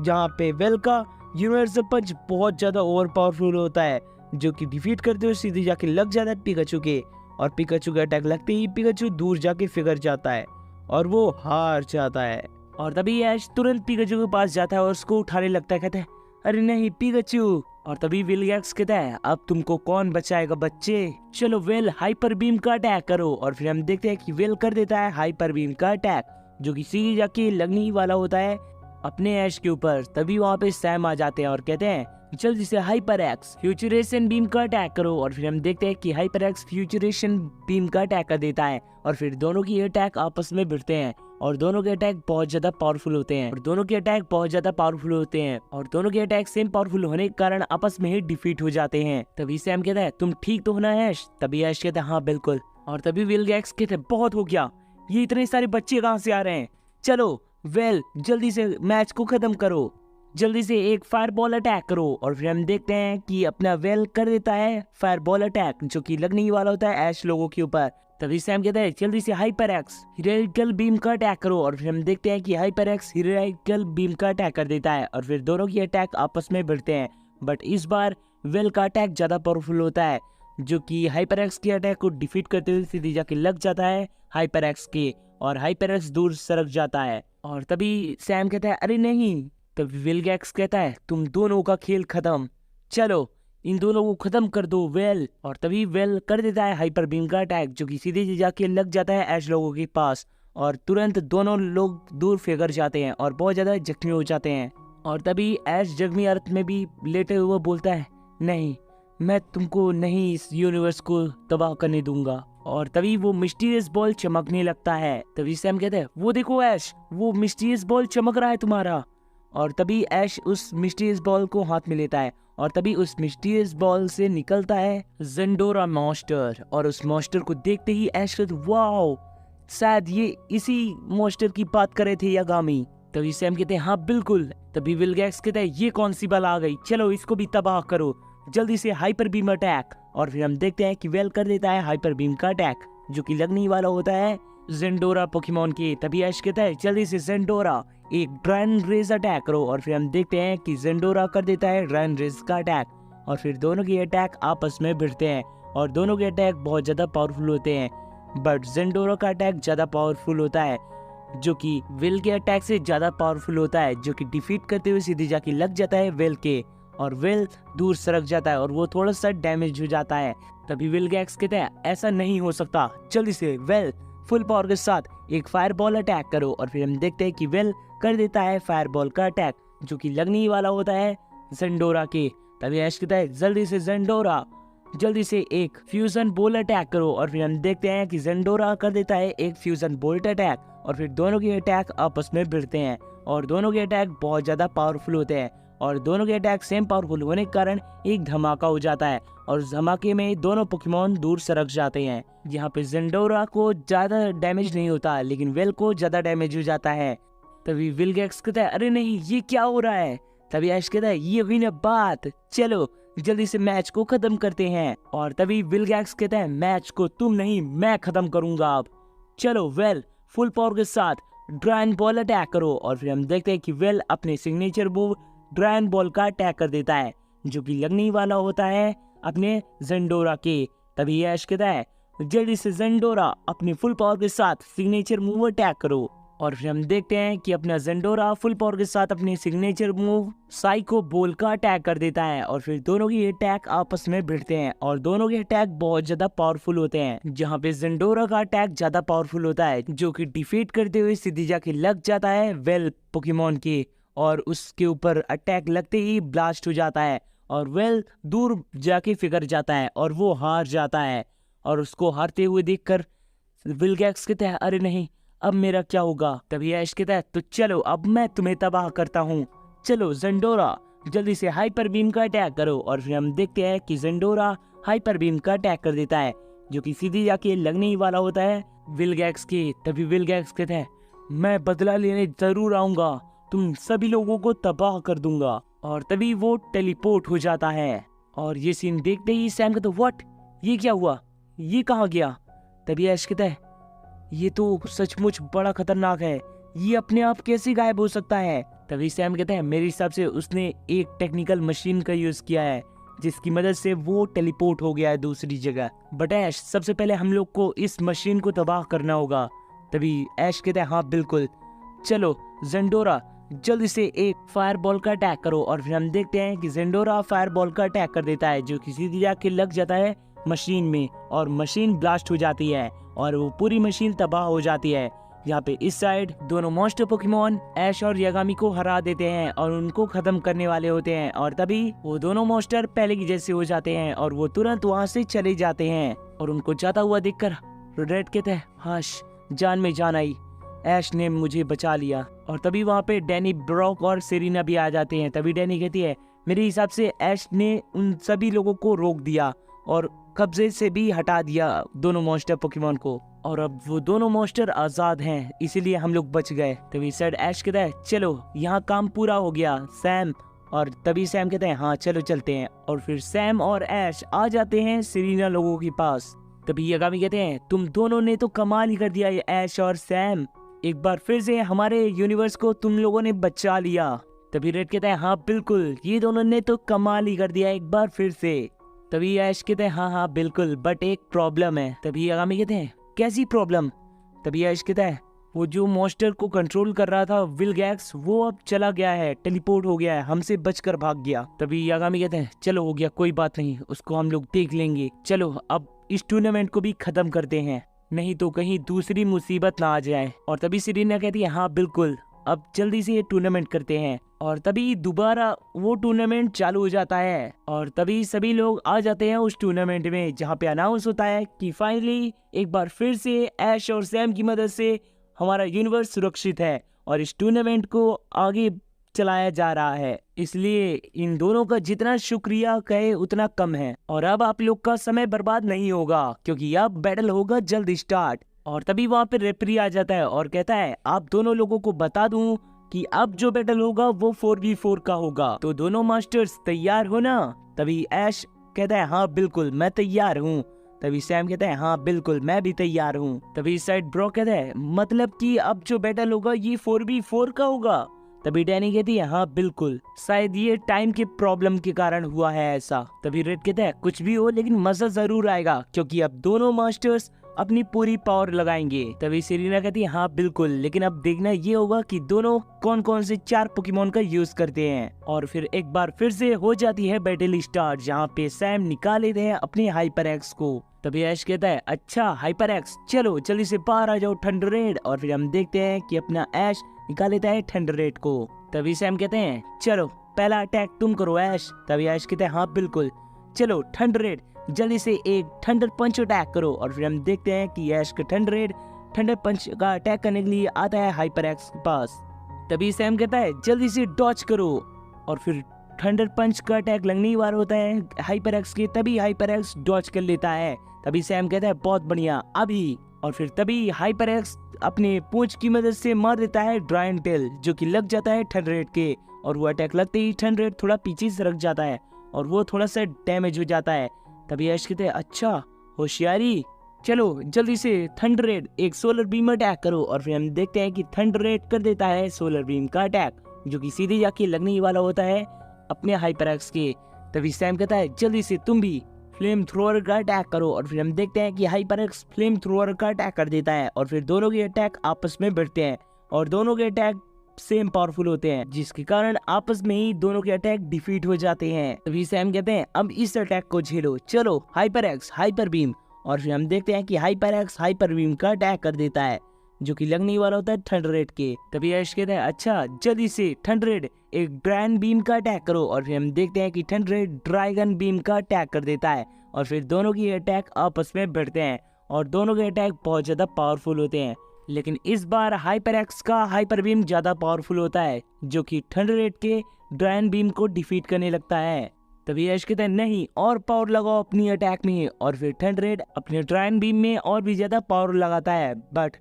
जहाँ पे वेल का यूनिवर्सल पंच बहुत ज्यादा ओवर पावरफुल होता है, जो कि डिफीट करते हुए सीधे जाके लग जाता है पिकाचू के, और पिकाचू का अटैक लगते ही पिकाचू दूर जाके फिगर जाता है और वो हार जाता है। और तभी ऐश तुरंत पिकाचू के पास जाता है और उसको उठाने लगता है, कहता है अरे नहीं पिकाचू। और तभी विलगैक्स कहता है अब तुमको कौन बचाएगा बच्चे, चलो वेल हाइपर बीम का अटैक करो। और फिर हम देखते हैं कि वेल कर देता है हाइपर बीम का अटैक, जो कि सीधे जाके लगने ही वाला होता है अपने ऐश के ऊपर। तभी वहाँ पे सैम आ जाते हैं और कहते हैं जल्दी से हाइपर एक्स फ्यूचरेशन बीम का अटैक करो। और फिर हम देखते हैं कि हाइपर एक्स फ्यूचरेशन बीम का अटैक कर देता है और फिर दोनों की अटैक आपस में भिड़ते हैं और दोनों के अटैक बहुत ज्यादा पावरफुल होते हैं और दोनों के अटैक सेम पावरफुल होने के कारण आपस में ही डिफीट हो जाते हैं। तभी सैम कहता है तुम ठीक तो हो ना ऐश? तभी ऐश कहता है हाँ बिल्कुल। और तभी विलगैक्स कहते हैं बहुत हो गया, ये इतने सारे बच्चे कहाँ से आ रहे हैं, चलो वेल जल्दी से मैच को खत्म करो, जल्दी से एक फायर बॉल अटैक करो। और फिर हम देखते हैं कि अपना वेल कर देता है फायर बॉल अटैक, जो कि लगने ही वाला होता है ऐश लोगों के ऊपर। तभी सैम कहता है जल्दी से हाइपर एक्स हीरोइकल बीम का अटैक करो। और फिर हम देखते हैं कि हाइपर एक्स हीरोइकल बीम का अटैक कर देता है और फिर दोनों की अटैक आपस में भिड़ते हैं। बट इस बार वेल का अटैक ज्यादा पावरफुल होता है, जो कि हाइपर एक्स के अटैक को डिफीट करते हुए सीधे जाके लग जाता है हाइपर एक्स के और हाइपर एक्स दूर सरक जाता है। और तभी सैम कहता है अरे नहीं। तभी विलगैक्स कहता है तुम दोनों का खेल खत्म, चलो इन दोनों को खत्म कर दो वेल। और तभी वेल कर देता है हाइपर बीम का अटैक, जो कि सीधे जाके लग जाता है ऐश लोगों के पास और तुरंत दोनों लोग दूर फिगर जाते हैं और बहुत ज्यादा जख्मी हो जाते हैं। और तभी ऐश जख्मी अर्थ में भी लेटे हुए बोलता है नहीं, मैं तुमको नहीं इस यूनिवर्स को तबाह करने दूंगा। और तभी वो मिस्टीरियस बॉल चमकने लगता है। तभी सैम कहता है वो देखो ऐश, वो मिस्टीरियस बॉल चमक रहा है तुम्हारा। और तभी ऐश उस मिस्टीरियस बॉल को हाथ में लेता है और तभी उस मिस्टीरियस बॉल से निकलता है ज़ेंडोरा मॉन्स्टर। और उस मॉन्स्टर को देखते ही ऐश कहता है वाओ, शायद ये इसी मॉन्स्टर की बात कर रहे थे यागामी। तभी सैम कहते हैं हाँ बिल्कुल। तभी विलगैक्स कहता है ये कौन सी बला आ गई, चलो इसको भी तबाह करो, जल्दी से हाइपर बीम अटैक। और फिर हम देखते हैं कि वेल कर देता है हाइपर बीम का अटैक, जो कि लगने वाला होता है ज़ेंडोरा पोकेमॉन के। तभी ऐश कहता है जल्दी से ज़ेंडोरा एक ड्रैगन रेज अटैक करो। और फिर हम देखते हैं कि ज़ेंडोरा कर देता है ड्रैगन रेज का अटैक और फिर दोनों के अटैक आपस में भिड़ते हैं और दोनों के अटैक बहुत ज्यादा पावरफुल होते हैं। बट ज़ेंडोरा का अटैक ज्यादा पावरफुल होता है, जो कि वेल के अटैक से ज्यादा पावरफुल होता है, जो कि डिफीट करते हुए सीधे जाके लग जाता है वेल के और वेल दूर सरक जाता है और वो थोड़ा सा डैमेज हो जाता है। तभी विलगैक्स कहते हैं ऐसा नहीं हो सकता, जल्दी से वेल फुल पावर के साथ एक फायर बॉल अटैक करो। और फिर हम देखते हैं कि वेल कर देता है फायर बॉल का अटैक, जो कि लगने ही वाला होता है ज़ेंडोरा के। तभी ऐश कहता है जल्दी से ज़ेंडोरा जल्दी से एक फ्यूजन बोल्ट अटैक करो। और फिर हम देखते हैं कि ज़ेंडोरा कर देता है एक फ्यूजन बोल्ट अटैक और फिर दोनों के अटैक आपस में भिड़ते हैं और दोनों के अटैक बहुत ज्यादा पावरफुल होते हैं और दोनों के अटैक सेम पावरफुल होने के कारण एक धमाका हो जाता है और धमाके में दोनों पोकेमॉन दूर सरक जाते हैं। यहाँ पे ज़ेंडोरा को ज्यादा डैमेज नहीं होता, लेकिन वेल को ज्यादा डैमेज हो जाता है। तभी विलगैक्स कहता है अरे नहीं ये क्या हो रहा है। तभी ऐश कहता है ये हुई ना बात, चलो जल्दी से मैच को खत्म करते हैं। और तभी विलगैक्स कहता है मैच को तुम नहीं मैं खत्म करूंगा अब, चलो वेल फुल पावर के साथ ड्रैगन बॉल अटैक करो। और फिर हम देखते हैं कि वेल अपने सिग्नेचर मूव ड्रैगन बॉल का अटैक कर देता है, जो कि लगने वाला होता है अपने ज़ेंडोरा के। तभी ऐश कहता है जल्दी से ज़ेंडोरा अपनी फुल पावर के साथ सिग्नेचर मूव अटैक करो। और फिर हम देखते हैं कि अपना ज़ेंडोरा फुल पावर के साथ अपनी सिग्नेचर मूव साइको बॉल का अटैक कर देता है और फिर दोनों की अटैक आपस में भिड़ते हैं और दोनों के अटैक बहुत ज्यादा पावरफुल होते हैं। जहाँ पे ज़ेंडोरा का अटैक ज्यादा पावरफुल होता है, जो कि डिफीट करते हुए सीधी जाके लग जाता है वेल पोकेमॉन के और उसके ऊपर अटैक लगते ही ब्लास्ट हो जाता है और वेल दूर जाके फिगर जाता है और वो हार जाता है। और उसको हारते हुए देखकर विलगैक्स कहता है अरे नहीं अब मेरा क्या होगा। तभी ऐश कहता है तो चलो अब मैं तुम्हें तबाह करता हूँ, चलो ज़ेंडोरा जल्दी से हाइपर बीम का अटैक करो। और फिर हम देखते हैं कि ज़ेंडोरा हाइपर बीम का अटैक कर देता है, जो कि सीधी जाके लगने ही वाला होता है विलगैक्स के। तभी विलगैक्स कहते हैं मैं बदला लेने जरूर आऊंगा, तुम सभी लोगों को तबाह कर दूंगा। और तभी वो टेलीपोर्ट हो जाता है और ये सीन देखते ही सैम कहता है व्हाट, ये क्या हुआ, ये कहाँ गया। तभी ऐश कहता है ये तो सचमुच बड़ा खतरनाक है, ये अपने आप कैसे गायब हो सकता है? तभी सैम कहता है मेरे हिसाब से उसने एक टेक्निकल मशीन का यूज किया है जिसकी मदद से वो टेलीपोर्ट हो गया है दूसरी जगह। बट ऐश सबसे पहले हम लोग को इस मशीन को तबाह करना होगा। तभी ऐश कहता है हाँ बिल्कुल, चलो जेंडोरा जल्दी से एक फायर बॉल का अटैक करो। और फिर हम देखते हैं कि जेंडोरा फायर बॉल का अटैक कर देता है जो कि सीधी जाके लग जाता है मशीन में और मशीन ब्लास्ट हो जाती है और वो पूरी मशीन तबाह हो जाती है। यहाँ पे इस साइड दोनों मॉन्स्टर पोकेमॉन ऐश और यागामी को हरा देते हैं और उनको खत्म करने वाले होते हैं और तभी वो दोनों मॉन्स्टर पहले की जैसे हो जाते हैं और वो तुरंत वहाँ से चले जाते हैं। और उनको जाता हुआ देखकर रेड कहते हैं हाश जान में जान आई, ऐश ने मुझे बचा लिया। और तभी वहाँ पे डैनी, ब्रॉक और सेरिना भी आ जाते हैं। तभी डैनी कहती है मेरे हिसाब से ऐश ने उन सभी लोगों को रोक दिया और कब्जे से भी हटा दिया दोनों मॉन्स्टर पोकेमॉन को और अब वो दोनों मॉन्स्टर आजाद हैं, इसीलिए हम लोग बच गए। तभी सैड ऐश कहता है चलो यहाँ काम पूरा हो गया सैम। और तभी सैम कहते हैं हाँ चलो चलते हैं। और फिर सैम और ऐश आ जाते हैं सेरिना लोगों के पास। तभी यागामी कहते हैं तुम दोनों ने तो कमाल ही कर दिया ये ऐश और सैम, एक बार फिर से हमारे यूनिवर्स को तुम लोगों ने बचा लिया। तभी रेड कहता है हाँ बिल्कुल, ये दोनों ने तो कमाल ही कर दिया एक बार फिर से। तभी ऐश कहते हैं हाँ बिल्कुल, बट एक प्रॉब्लम है। तभी यागामी कहते हैं कैसी प्रॉब्लम? तभी ऐश कहता है वो जो मॉन्स्टर को कंट्रोल कर रहा था विलगैक्स, वो अब चला गया है, टेलीपोर्ट हो गया है, हमसे बचकर भाग गया। तभी यागामी कहते हैं चलो हो गया कोई बात नहीं, उसको हम लोग देख लेंगे, चलो अब इस टूर्नामेंट को भी खत्म करते हैं, नहीं तो कहीं दूसरी मुसीबत ना आ जाए। और तभी सेरिना कहती है हाँ बिल्कुल, अब जल्दी से ये टूर्नामेंट करते हैं। और तभी दोबारा वो टूर्नामेंट चालू हो जाता है और तभी सभी लोग आ जाते हैं उस टूर्नामेंट में जहाँ पे अनाउंस होता है कि फाइनली एक बार फिर से ऐश और सैम की मदद से हमारा यूनिवर्स सुरक्षित है और इस टूर्नामेंट को आगे चलाया जा रहा है, इसलिए इन दोनों का जितना शुक्रिया कहे उतना कम है। और अब आप लोग का समय बर्बाद नहीं होगा क्योंकि अब बैटल होगा जल्द स्टार्ट। और तभी वहाँ पे रेफरी आ जाता है और कहता है आप दोनों लोगों को बता दूं कि अब जो बैटल होगा वो 4v4 का होगा, तो दोनों मास्टर्स तैयार हो ना? तभी ऐश कहता है हाँ बिल्कुल मैं तैयार हूँ। तभी सैम कहता है हाँ बिल्कुल मैं भी तैयार हूँ। तभी इस साइड ब्रो कहता है मतलब कि अब जो बैटल होगा ये 4v4 का होगा? तभी डैनी कहती है हाँ बिल्कुल, शायद ये टाइम के प्रॉब्लम के कारण हुआ है ऐसा। तभी रेड कहता है कुछ भी हो लेकिन मजा जरूर आएगा क्योंकि अब दोनों मास्टर्स अपनी पूरी पावर लगाएंगे। तभी सेरिना कहती है हाँ बिल्कुल, लेकिन अब देखना ये होगा कि दोनों कौन कौन से 4 पोकेमॉन का यूज करते हैं। और फिर एक बार फिर से हो जाती है बैटल स्टार्ट जहाँ पे सैम निकाल लेते हैं अपने हाइपर एक्स को। तभी ऐश कहता है अच्छा हाइपर एक्स चलो जल्दी से बाहर आ जाओ थंडररेड। और फिर हम देखते हैं कि अपना ऐश निकाल लेता है थंडररेड को। तभी सैम कहते हैं चलो पहला अटैक तुम करो ऐश। तभी ऐश कहते हैं हाँ बिल्कुल, चलो थंडररेड जल्दी से एक थंडर पंच अटैक करो। और फिर हम देखते हैं कि ऐश का थंडररेड थंडर पंच का अटैक करने के लिए आता है हाइपर एक्स के पास। तभी सैम कहता है जल्दी से डॉच करो। और फिर थंडर पंच का अटैक लगने ही वाला होता है हाइपर एक्स के, तभी हाइपर एक्स डॉच कर लेता है। तभी सैम कहता है बहुत बढ़िया अभी। और फिर तभी हाइपर एक्स अपने पूंछ की मदद से मार देता है ड्रायन टेल जो कि लग जाता है थंडररेड के। और वो अटैक लगते ही थंडररेड थोड़ा पीछे सरक जाता है और वो थोड़ा सा डैमेज हो जाता है। तभी ऐश कहते हैं अच्छा होशियारी, चलो जल्दी से थंडररेड एक सोलर बीम अटैक करो। और फिर हम देखते हैं कि थंडररेड कर देता है सोलर बीम का अटैक जो कि सीधे जाके लगने ही वाला होता है अपने हाइपर एक्स के। तभी सैम कहता है जल्दी से तुम भी फ्लेम थ्रोअर का अटैक करो। और फिर हम देखते हैं कि हाइपर एक्स फ्लेम थ्रोअर का अटैक कर देता है और फिर दोनों के अटैक आपस में भिड़ते हैं और दोनों के अटैक सेम पावरफुल होते हैं जिसके कारण आपस में ही दोनों के अटैक डिफीट हो जाते हैं। तभी सैम कहते हैं अब इस अटैक को झेलो, चलो हाइपर एक्स हाइपर बीम। और फिर हम देखते हैं कि हाइपर एक्स हाइपर बीम का अटैक कर देता है जो कि लगने वाला होता है थंडररेड के। तभी ऐश कहता है अच्छा जल्दी से थंडररेड एक ड्रैगन बीम का अटैक करो। और फिर हम देखते हैं कि थंडररेड ड्रैगन बीम का अटैक कर देता है और फिर दोनों की अटैक आपस में भिड़ते हैं और दोनों के अटैक बहुत ज्यादा पावरफुल होते हैं। लेकिन इस बार हाइपर एक्स का हाइपर बीम ज्यादा पावरफुल होता है जो कि थंडररेड के ड्रैगन बीम को डिफीट करने लगता है। तभी ऐश कहता है नहीं और पावर लगाओ अपनी अटैक में। और फिर थंडररेड अपने ड्रैगन बीम में और भी ज्यादा पावर लगाता है बट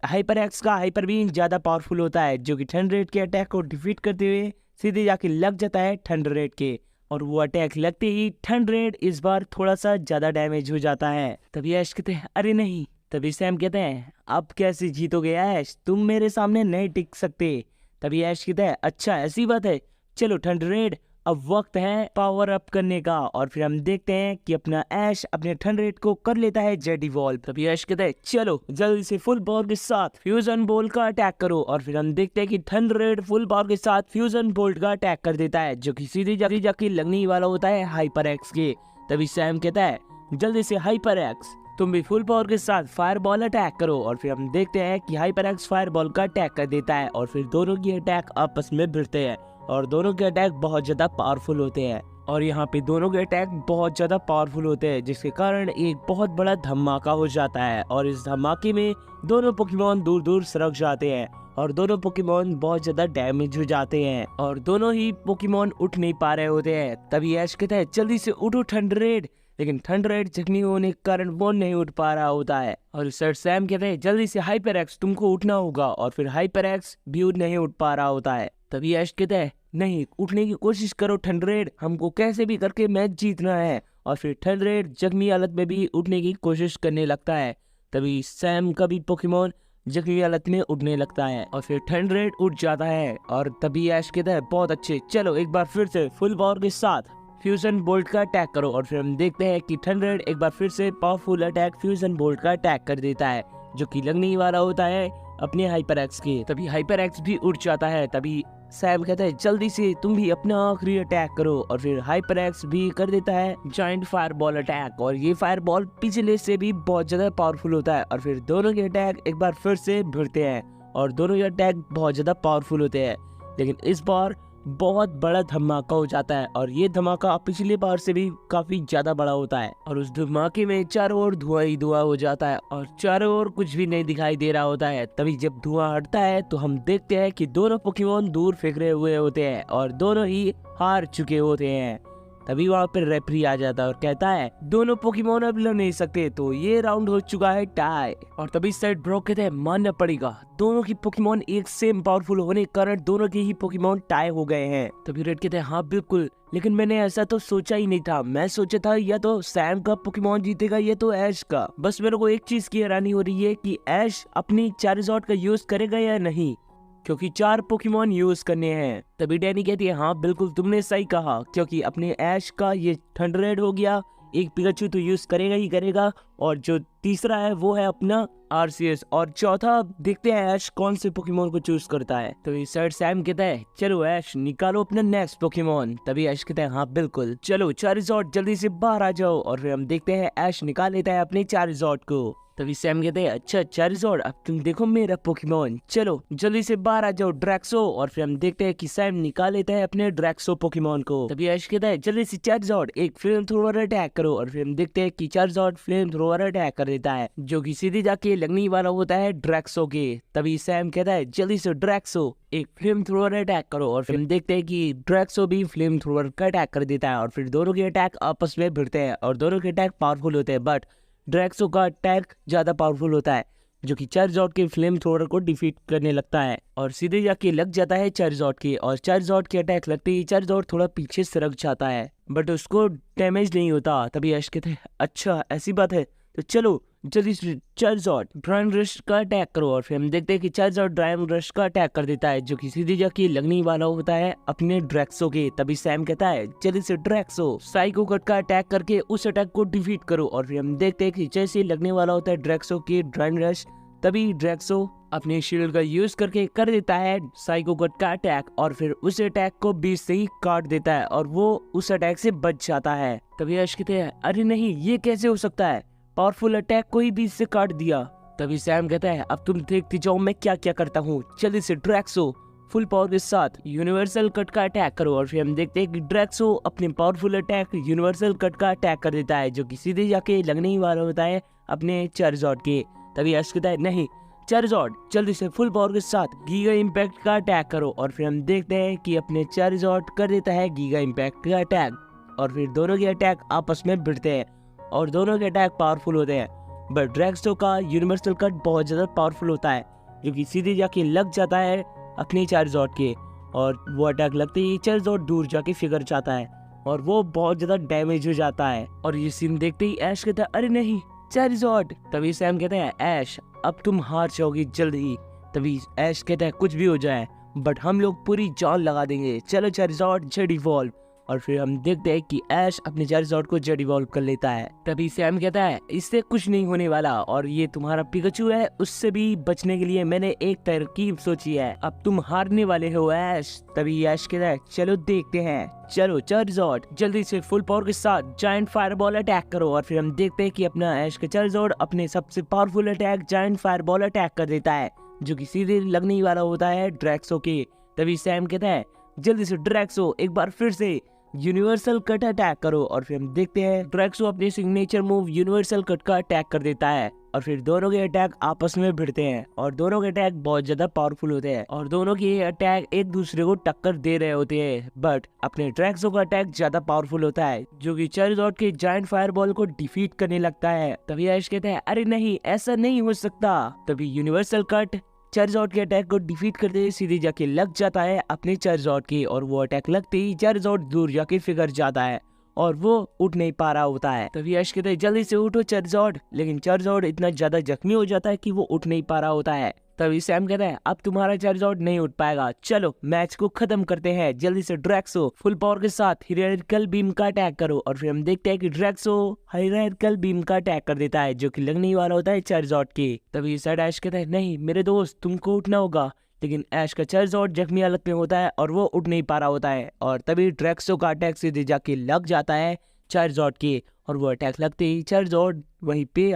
हाइपर एक्स का हाइपर बीम ज्यादा पावरफुल होता है जो कि थंडररेड के अटैक को डिफीट करते हुए सीधे जाके लग जाता है थंडररेड के। और वो अटैक लगते ही थंडररेड इस बार थोड़ा सा ज्यादा डैमेज हो जाता है। तभी ऐश कहते हैं अरे नहीं तभी सैम कहते हैं अब कैसे जीतोगे ऐश, तुम मेरे सामने नहीं टिक सकते। तभी ऐश कहता है अच्छा ऐसी बात है, चलो थंडरेड अब वक्त है पावर अप करने का। और फिर हम देखते हैं कि अपना ऐश अपने थंडरेड को कर लेता है जेट इवॉल्व। तभी ऐश कहता है चलो जल्दी से फुल पावर के साथ फ्यूजन बोल्ट का अटैक करो। और फिर हम देखते हैं कि थंडरेड फुल पावर के साथ फ्यूजन बोल्ट का अटैक कर देता है, जो कि सीधी जाके लगने वाला होता है हाइपर एक्स के। तभी सैम कहता है जल्दी से हाइपर एक्स तुम भी फुल पावर के साथ फायर बॉल अटैक करो। और फिर हम देखते हैं कि हाइपर एक्स फायर बॉल का अटैक कर देता है और फिर दोनों की अटैक आपस में भिड़ते हैं और दोनों के अटैक बहुत ज्यादा पावरफुल होते हैं। और यहाँ पे दोनों के अटैक बहुत ज्यादा पावरफुल होते हैं, जिसके कारण एक बहुत बड़ा धमाका हो जाता है। और इस धमाके में दोनों पोकेमॉन दूर दूर सरक जाते हैं और दोनों पोकेमॉन बहुत ज्यादा डैमेज हो जाते हैं और दोनों ही पोकेमॉन उठ नहीं पा रहे होते हैं। तभी ऐश कहता है जल्दी से उठो थंडरेड, लेकिन थंडरेड जख्मी होने के कारण वो नहीं उठ पा रहा होता है। और सर सैम कहते हैं जल्दी से हाइपर एक्स तुमको उठना होगा। और फिर हाइपर एक्स भी नहीं उठ पा रहा होता है। तभी ऐश कहता है नहीं उठने की कोशिश करो थंडरेड, हमको कैसे भी करके मैच जीतना है। और फिर थंडरेड जख्मी हालत में भी उठने की कोशिश करने लगता है। तभी सैम का भी पोकेमॉन जख्मी हालत में उठने लगता है और फिर थंडरेड उठ जाता है। और तभी ऐश कहता है बहुत अच्छे, चलो एक बार फिर से फुल पावर के साथ फ्यूजन बोल्ट का अटैक करो। और फिर हम देखते हैं कि थंडरेड एक बार फिर से पावरफुल अटैक फ्यूजन बोल्ट का अटैक कर देता है, जो कि लगने वाला होता है अपने हाइपर एक्स के। तभी हाइपर एक्स भी उठ जाता है। तभी सैम कहता है जल्दी से तुम भी अपना आखिरी अटैक करो। और फिर हाइपर एक्स भी कर देता है जायंट फायर बॉल अटैक और ये फायर बॉल पिछले से भी बहुत ज्यादा पावरफुल होता है। और फिर दोनों के अटैक एक बार फिर से भिड़ते हैं और दोनों के अटैक बहुत ज्यादा पावरफुल होते हैं, लेकिन इस बार बहुत बड़ा धमाका हो जाता है। और ये धमाका पिछली बार से भी काफी ज्यादा बड़ा होता है और उस धमाके में चारों ओर धुआं ही धुआं हो जाता है और चारों ओर कुछ भी नहीं दिखाई दे रहा होता है। तभी जब धुआं हटता है तो हम देखते हैं कि दोनों पोकेमॉन दूर फेंक रहे हुए होते हैं और दोनों ही हार चुके होते हैं। तभी वहाँ पर रेफरी आ जाता है और कहता है दोनों पोकेमॉन अब लड़ नहीं सकते, तो ये राउंड हो चुका है टाई। और तभी सेट ब्रो कहते हैं मानना पड़ेगा दोनों की पोकेमॉन एक सेम पावरफुल होने के कारण दोनों के ही पोकेमॉन टाई हो गए हैं। तभी रेड कहते हैं हाँ बिल्कुल, लेकिन मैंने ऐसा तो सोचा ही नहीं था। मैं सोचा था या तो सैम का पोकेमॉन जीतेगा या तो ऐश का। बस मेरे को एक चीज की हैरानी हो रही है कि ऐश अपनी चारिज़ॉर्ड का यूज करेगा या नहीं, क्योंकि 4 पोकेमॉन यूज करने हैं। तभी डैनी कहती है हाँ बिल्कुल तुमने सही कहा, क्योंकि अपने ऐश का ये थंडरेड हो गया, एक पिकाचू तो यूज करेगा ही करेगा और जो तीसरा है वो है अपना आरसीएस और चौथा देखते हैं ऐश कौन से पोकेमॉन को चूज करता है। तो सर सैम कहता है चलो ऐश निकालो अपना नेक्स्ट पोकेमॉन। तभी ऐश कहता है हाँ बिल्कुल, चलो चारिज़ॉर्ड जल्दी से बाहर आ जाओ। और फिर हम देखते हैं ऐश निकाल लेता है अपने चारिज़ॉर्ड को। तभी सैम कहते हैं अच्छा चारिज़ॉर्ड अब तुम देखो मेरा पोकेमॉन, चलो जल्दी से बाहर आ जाओ ड्रैक्सो। और फिर हम देखते हैं कि सैम निकाल लेता है अपने ड्रैक्सो पोकेमॉन को। तभी ऐश कहता है जल्दी से चारिज़ॉर्ड एक फ्लेम थ्रोवर अटैक करो। और फिर हम देखते हैं कि चारिज़ॉर्ड फ्लेम थ्रोवर अटैक कर देता है, जो कि सीधे जाके लगने वाला होता है ड्रैक्सो के। तभी सैम कहता है जल्दी से ड्रैक्सो एक फ्लेम थ्रोवर अटैक करो। और फिर हम देखते हैं कि ड्रैक्सो भी फ्लेम थ्रोवर का अटैक कर देता है और फिर दोनों के अटैक आपस में भिड़ते हैं और दोनों के अटैक पावरफुल होते हैं, बट ड्रैक्सो का अटैक ज्यादा पावरफुल होता है, जो कि चारिज़ॉर्ड के फ्लेम थ्रोवर को डिफीट करने लगता है और सीधे जाके लग जाता है चारिज़ॉर्ड के। और चारिज़ॉर्ड के अटैक लगते ही चारिज़ॉर्ड थोड़ा पीछे सरक जाता है, बट उसको डैमेज नहीं होता। तभी ऐश कहते हैं अच्छा ऐसी बात है, तो चलो जल्दी से चारिज़ॉर्ड ड्राइम रश का अटैक करो। और फिर हम देखते हैं कि चारिज़ॉर्ड ड्राइम रश का अटैक कर देता है, जो कि सीधे जाके लगने वाला होता है अपने ड्रैक्सो के। तभी सैम कहता है जल्दी से ड्रैक्सो साइको कट का अटैक करके उस अटैक को डिफीट करो। और फिर हम देखते हैं कि जैसे लगने वाला होता है ड्रैक्सो की ड्राइम रश, तभी ड्रैक्सो अपने शील्ड का यूज करके कर देता है साइको कट का अटैक और फिर उस अटैक को बीच से ही काट देता है और वो उस अटैक से बच जाता है। तभी ऐश कहते हैं अरे नहीं ये कैसे हो सकता है, पावरफुल अटैक को ही बीच से काट दिया। तभी सैम कहता है अब तुम देखते जाओ मैं क्या क्या करता हूँ, जल्दी से ड्रैक्सो फुल पावर के साथ यूनिवर्सल कट का अटैक करो। और फिर हम देखते हैं कि ड्रैक्सो अपने पावरफुल अटैक यूनिवर्सल कट का अटैक कर देता है, जो कि सीधे जाके लगने ही वाला होता है अपने चारिज़ॉर्ड के। तभी ऐश कहता है नहीं चारिज़ॉर्ड जल्दी से फुल पावर के साथ गीगा इम्पैक्ट का अटैक करो। और फिर हम देखते हैं कि अपने चारिज़ॉर्ड कर देता है गीगा इम्पैक्ट का अटैक और फिर दोनों के अटैक आपस में भिड़ते हैं और दोनों के अटैक पावरफुल होते हैं, बट ड्रैक्सो का यूनिवर्सल कट बहुत ज्यादा पावरफुल होता है, जो कि सीधे जाके लग जाता है अपने चारिज़ॉर्ड के और वो अटैक लगते ही चारिज़ॉर्ड दूर जाके फिगर जाता है और वो बहुत ज्यादा डैमेज हो जाता है। और ये सीन देखते ही ऐश कहता है अरे नहीं चार्जॉर्ड। तभी सैम कहते हैं ऐश अब तुम हार जाओगी जल्द ही। तभी ऐश कहता है कुछ भी हो जाए बट हम लोग पूरी जान लगा देंगे, चलो चार्जॉर्ड जेड इवॉल्व। और फिर हम देखते हैं कि ऐश अपने चार्जॉर्ड को जेड इवॉल्व कर लेता है। तभी सैम कहता है इससे कुछ नहीं होने वाला और ये तुम्हारा पिकाचू है, उससे भी बचने के लिए मैंने एक तरकीब सोची है, अब तुम हारने वाले हो ऐश। तभी ऐश कहता है चलो देखते हैं, चलो चार्जॉर्ड जल्दी से फुल पावर के साथ जायंट फायरबॉल अटैक करो। और फिर हम देखते हैं कि अपना ऐश का चार्जॉर्ड अपने सबसे powerful attack giant fireball attack कर देता है, जो कि सीधे लगने ही वाला होता है ड्रैक्सो के। तभी सैम कहता है जल्दी से ड्रैक्सो एक बार फिर से यूनिवर्सल कट अटैक करो। और फिर हम देखते हैं ड्रैक्सो अपने सिग्नेचर मूव यूनिवर्सल कट का अटैक कर देता है और फिर दोनों के अटैक आपस में भिड़ते हैं और दोनों के अटैक बहुत ज्यादा पावरफुल होते हैं और दोनों के अटैक एक दूसरे को टक्कर दे रहे होते हैं। बट अपने ड्रैक्सो का अटैक ज्यादा पावरफुल होता है, जो कि चार्जॉर्ड के जायंट फायरबॉल को डिफीट करने लगता है। तभी ऐश कहता है अरे नहीं ऐसा नहीं हो सकता। तभी यूनिवर्सल कट चार्जॉर्ड के अटैक को डिफीट करते ही सीधे जाके लग जाता है अपने चार्जॉर्ड के, और वो अटैक लगते ही चार्जॉर्ड दूर जाके फिगर जाता है और वो उठ नहीं पा रहा होता है। तभी ऐश कहते हैं जल्दी से उठो चार्जॉर्ड, लेकिन चार्जॉर्ड इतना ज्यादा जख्मी हो जाता है कि वो उठ नहीं पा रहा होता है। तभी सैम कहता है अब तुम्हारा चार्जॉर्ड नहीं उठ पाएगा, चलो मैच को खत्म करते हैं, जल्दी से ड्रैक्सो फुल पावर के साथ हिरार्किकल बीम का अटैक करो। और फिर हम देखते हैं कि ड्रैक्सो हिरार्किकल बीम का अटैक कर देता है, जो कि लगने ही वाला होता है चार्जॉर्ड के। तभी सैड ऐश कहता है नहीं मेरे दोस्त तुमको उठना होगा, लेकिन ऐश का चार्जॉर्ड जख्मी हालत में होता है और वो उठ नहीं पा रहा होता है। और तभी ड्रैक्सो का अटैक सीधे जाके लग जाता है चार्जॉर्ड के, और वो अटैक लगते ही चार्जॉर्ड वहीं पे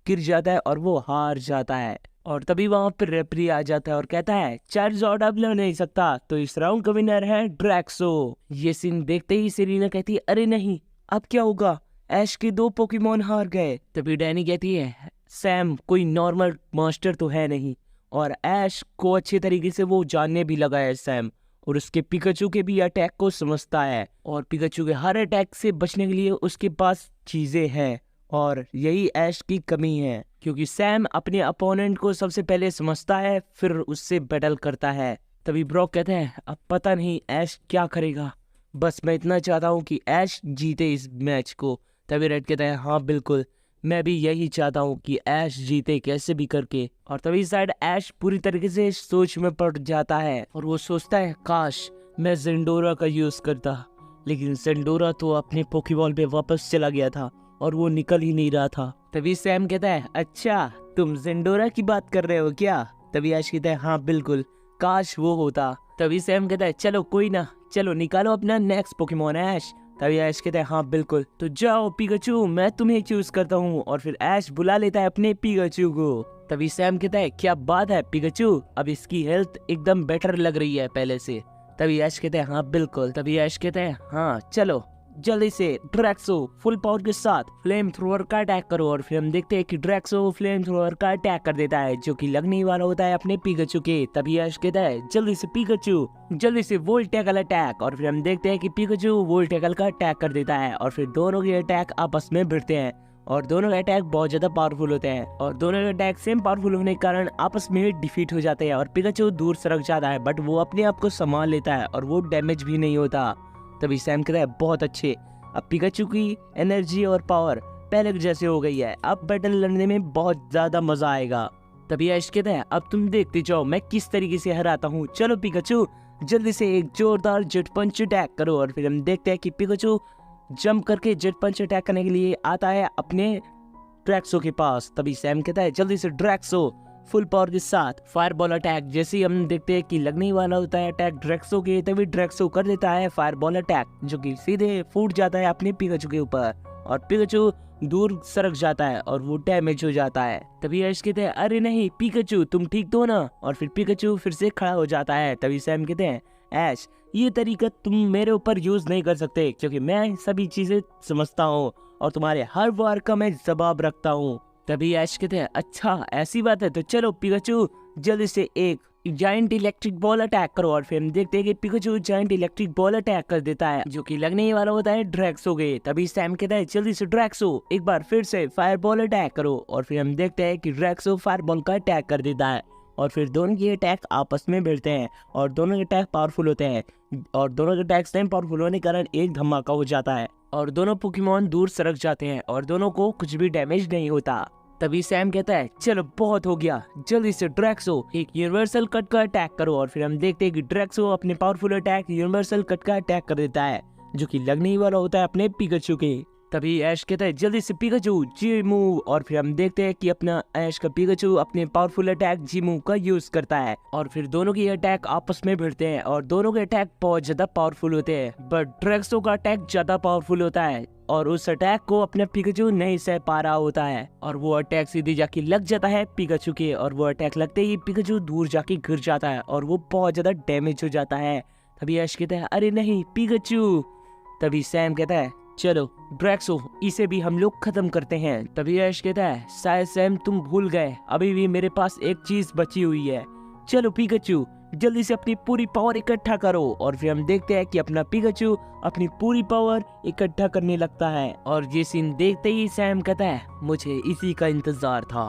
गिर जाता है और वो हार जाता है। और तभी वहां पर रेफरी आ जाता है और कहता है चार्जॉर्ड अब लड़ नहीं सकता, तो इस राउंड का विनर है ड्रैक्सो। ये सीन देखते ही सेरेना कहती है अरे नहीं अब क्या होगा, ऐश के 2 पोकेमॉन हार गए। तभी डैनी कहती है सैम कोई नॉर्मल मास्टर तो है नहीं, और ऐश को अच्छे तरीके से वो जानने भी लगा है सैम, और उसके पिकाचू के भी अटैक को समझता है, और पिकाचू के हर अटैक से बचने के लिए उसके पास चीजें हैं, और यही ऐश की कमी है क्योंकि सैम अपने अपोनेंट को सबसे पहले समझता है फिर उससे बैटल करता है। तभी ब्रॉक कहते हैं अब पता नहीं ऐश क्या करेगा, बस मैं इतना चाहता हूँ कि ऐश जीते इस मैच को। तभी रेड कहता है हाँ बिल्कुल मैं भी यही चाहता हूँ कि ऐश जीते कैसे भी करके। और तभी शायद ऐश पूरी तरीके से सोच में पड़ जाता है और वो सोचता है काश मैं जेंडोरा का यूज करता, लेकिन जेंडोरा तो अपने पोकेबॉल पे वापस चला गया था और वो निकल ही नहीं रहा था। तभी सैम कहता है अच्छा तुम जेंडोरा की बात कर रहे हो क्या। तभी ऐश कहता है हाँ बिल्कुल काश वो होता। तभी सैम कहता है चलो कोई ना, चलो निकालो अपना नेक्स्ट पोकेमॉन ऐश। तभी ऐश कहता है हाँ बिल्कुल, तो जाओ पिकाचू मैं तुम्हें चूज करता हूँ। और फिर ऐश बुला लेता है अपने पिकाचू को। तभी सैम कहता है क्या बात है पिकाचू, अब इसकी हेल्थ एकदम बेटर लग रही है पहले से। तभी ऐश कहता है हाँ बिल्कुल। तभी ऐश कहता है हाँ चलो जल्दी से ड्रैक्सो फुल पावर के साथ फ्लेम थ्रोअर का अटैक करो। और फिर हम देखते हैं कि ड्रैक्सो फ्लेम थ्रोअर का अटैक कर देता है, जो कि लगने ही वाला होता है अपने पिकाचू के। तभी ऐश कहता है जल्दी से पिकाचू जल्दी से वोल्ट टैकल अटैक। और फिर हम देखते हैं कि पिकाचू वोल्ट टैकल का अटैक कर देता है, और फिर दोनों के अटैक आपस में भिड़ते हैं और दोनों के अटैक बहुत ज्यादा पावरफुल होते हैं, और दोनों के अटैक सेम पावरफुल होने के कारण आपस में डिफीट हो जाते हैं और पिकाचू दूर सरक जाता है, बट वो अपने आप को संभाल लेता है और वो डैमेज भी नहीं होता। तभी सैम कहता है बहुत अच्छे, अब पिकाचू की एनर्जी और पावर पहले जैसे हो गई है, अब बैटल लड़ने में बहुत ज्यादा मजा आएगा। तभी ऐश कहता है अब तुम देखते जाओ मैं किस तरीके से हराता हूँ, चलो पिकाचू जल्दी से एक जोरदार जेट पंच अटैक करो। और फिर हम देखते हैं कि पिकाचू जंप करके जेट पंच अटैक करने के लिए आता है अपने ड्रैक्सो के पास। तभी सैम कहता है जल्दी से ड्रैक्सो फुल पावर के साथ फायरबॉल अटैक। जैसे ही हम देखते हैं कि लगने ही वाला होता है अटैक ड्रैक्सो के, तभी ड्रैक्सो कर देता है फायरबॉल अटैक, जो कि सीधे फूट जाता है अपने पिकाचू के ऊपर, और पिकाचू दूर सरक जाता है और वो डैमेज हो जाता है। तभी ऐश कहते हैं अरे नहीं पिकाचू तुम ठीक तो ना, और फिर पिकाचू फिर से खड़ा हो जाता है। तभी सैम कहते हैं ऐश ये तरीका तुम मेरे ऊपर यूज नहीं कर सकते, क्योंकि मैं सभी चीजें समझता हूँ और तुम्हारे हर वार का मैं जवाब रखता हूँ। तभी ऐश कहते हैं अच्छा ऐसी बात है, तो चलो पिकाचू जल्दी से एक जायंट इलेक्ट्रिक बॉल अटैक करो। और फिर हम देखते हैं कि Pikachu giant electric ball attack कर देता है, जो कि लगने ही वाला होता है ड्रैक्सो के। तभी सैम कहता है जल्दी से ड्रैक्सो एक बार फिर से फायर बॉल अटैक करो। और फिर हम देखते हैं कि ड्रैक्सो फायर बॉल का अटैक कर देता है, और फिर दोनों के अटैक आपस में भिड़ते हैं और दोनों के अटैक पावरफुल होते हैं, और दोनों के अटैक सेम पावरफुल होने के कारण एक धमाका हो जाता है। और दोनों पोकेमॉन दूर सरक जाते हैं और दोनों को कुछ भी डैमेज नहीं होता। तभी सैम कहता है चलो बहुत हो गया, जल्दी से ड्रैक्सो एक यूनिवर्सल कट का अटैक करो। और फिर हम देखते हैं कि ड्रैक्सो अपने पावरफुल अटैक यूनिवर्सल कट का अटैक कर देता है, जो कि लगने ही वाला होता है अपने पिकाचू के। तभी ऐश कहता है जल्दी से पिकाचू जी मूव। और फिर हम देखते हैं कि अपना ऐश का पिकाचू अपने पावरफुल अटैक जी मूव का यूज करता है और फिर दोनों के अटैक आपस में भिड़ते हैं और दोनों के अटैक बहुत ज्यादा पावरफुल होते हैं। बट ड्रैक्सो का अटैक ज्यादा पावरफुल होता है और उस अटैक को अपना पिकाचू नहीं सह पा रहा होता है और वो अटैक सीधे जाके लग जाता है पिकाचू के। और वो अटैक लगते ही पिकाचू दूर जाके गिर जाता है और वो बहुत ज्यादा डैमेज हो जाता है। तभी ऐश कहता है अरे नहीं पिकाचू। तभी सैम कहता है चलो ड्रैक्सो इसे भी हम लोग खत्म करते हैं। तभी ऐश कहता है शायद सैम तुम भूल गए, अभी भी मेरे पास एक चीज बची हुई है। चलो पिकाचू जल्दी से अपनी पूरी पावर इकट्ठा करो। और फिर हम देखते हैं कि अपना पिकाचू अपनी पूरी पावर इकट्ठा करने लगता है और ये सीन देखते ही सैम कहता है मुझे इसी का इंतजार था।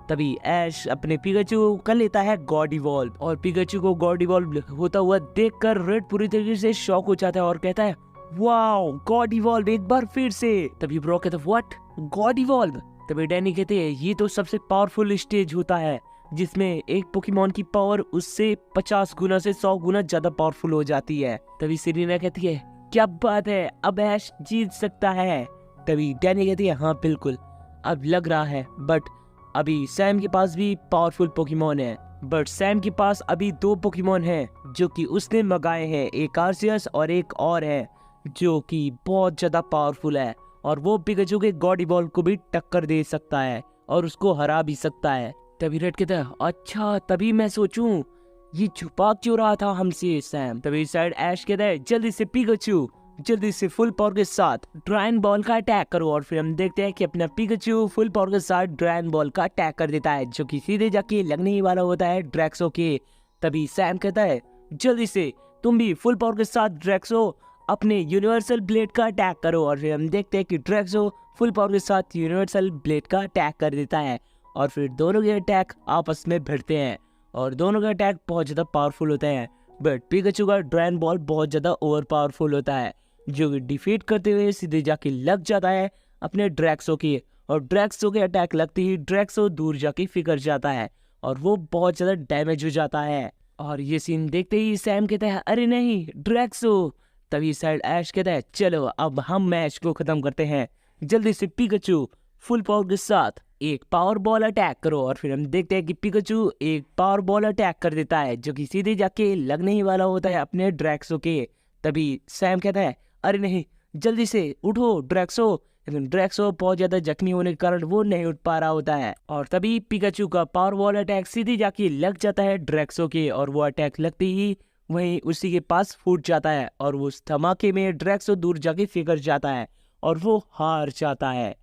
तभी ऐश अपने पिकाचू कर लेता है गॉड इवॉल्व और पिकाचू को गॉड इवॉल्व होता हुआ देखकर रेड पूरी तरीके से शॉक हो जाता है और कहता है वाओ गॉड इवॉल्व एक बार फिर से। तभी ब्रो कहता है व्हाट गॉड इवॉल्व। तभी डैनी कहते हैं ये तो सबसे पावरफुल स्टेज होता है जिसमें एक पोकेमॉन की पावर उससे 50 गुना से 100 गुना ज्यादा पावरफुल हो जाती है। तभी सेरेना कहती है क्या बात है, अब ऐश जीत सकता है। तभी डैनी कहती है हाँ बिल्कुल अब लग रहा है, बट अभी सैम के पास भी पावरफुल पोकेमॉन है। बट सैम के पास अभी 2 पोकेमॉन हैं जो कि उसने मंगाए हैं, एक आर्सियस और एक और है जो कि बहुत ज्यादा पावरफुल है और वो पिकाचू के गॉड इवॉल्व को भी टक्कर दे सकता है और उसको हरा भी सकता है। तभी रेड कहता है अच्छा, तभी मैं सोचूं ये छुपा क्यों रहा था हमसे सैम। तभी साइड ऐश कहता है जल्दी से पिकाचू जल्दी से फुल पावर के साथ ड्रैगन बॉल का अटैक करो। और फिर हम देखते हैं कि अपना पिकाचू फुल पावर के साथ ड्रैगन बॉल का अटैक कर देता है जो कि सीधे जाके लगने ही वाला होता है ड्रैक्सो के। तभी सैम कहता है जल्दी से तुम भी फुल पावर के साथ ड्रैक्सो अपने यूनिवर्सल ब्लेड का अटैक करो। और फिर हम देखते हैं कि ड्रैक्सो फुल पावर के साथ यूनिवर्सल ब्लेड का अटैक कर देता है और फिर दोनों के अटैक आपस में भिड़ते हैं और दोनों का अटैक बहुत ज्यादा पावरफुल होता है। बट पिकाचू का ड्रैगन बॉल बहुत ज्यादा ओवर पावरफुल होता है जो डिफीट करते हुए सीधे जाके लग जाता है अपने ड्रैक्सो की और ड्रैक्सो के अटैक लगते ही ड्रैक्सो दूर जाके फिकर जाता है और वो बहुत ज्यादा डैमेज हो जाता है। और ये सीन देखते ही सैम कहता है अरे नहीं ड्रैक्सो। तभी साइड ऐश कहता है चलो अब हम मैच को खत्म करते हैं, जल्दी से पिकाचू फुल पावर के साथ एक पावर बॉल अटैक करो। और फिर हम देखते हैं कि पिकाचू एक पावर बॉल अटैक कर देता है जो कि सीधे जाके लगने ही वाला होता है अपने ड्रैक्सो के। तभी सैम कहता है अरे नहीं जल्दी से उठो ड्रैक्सो, लेकिन ड्रैक्सो बहुत ज्यादा जख्मी होने के कारण वो नहीं उठ पा रहा होता है। और तभी पिकाचू का पावर बॉल अटैक सीधे जाके लग जाता है ड्रैक्सो के और वो अटैक लगते ही वहीं उसी के पास फूट जाता है और उस धमाके में ड्रैक्सो दूर जाके फिकर जाता है और वो हार जाता है।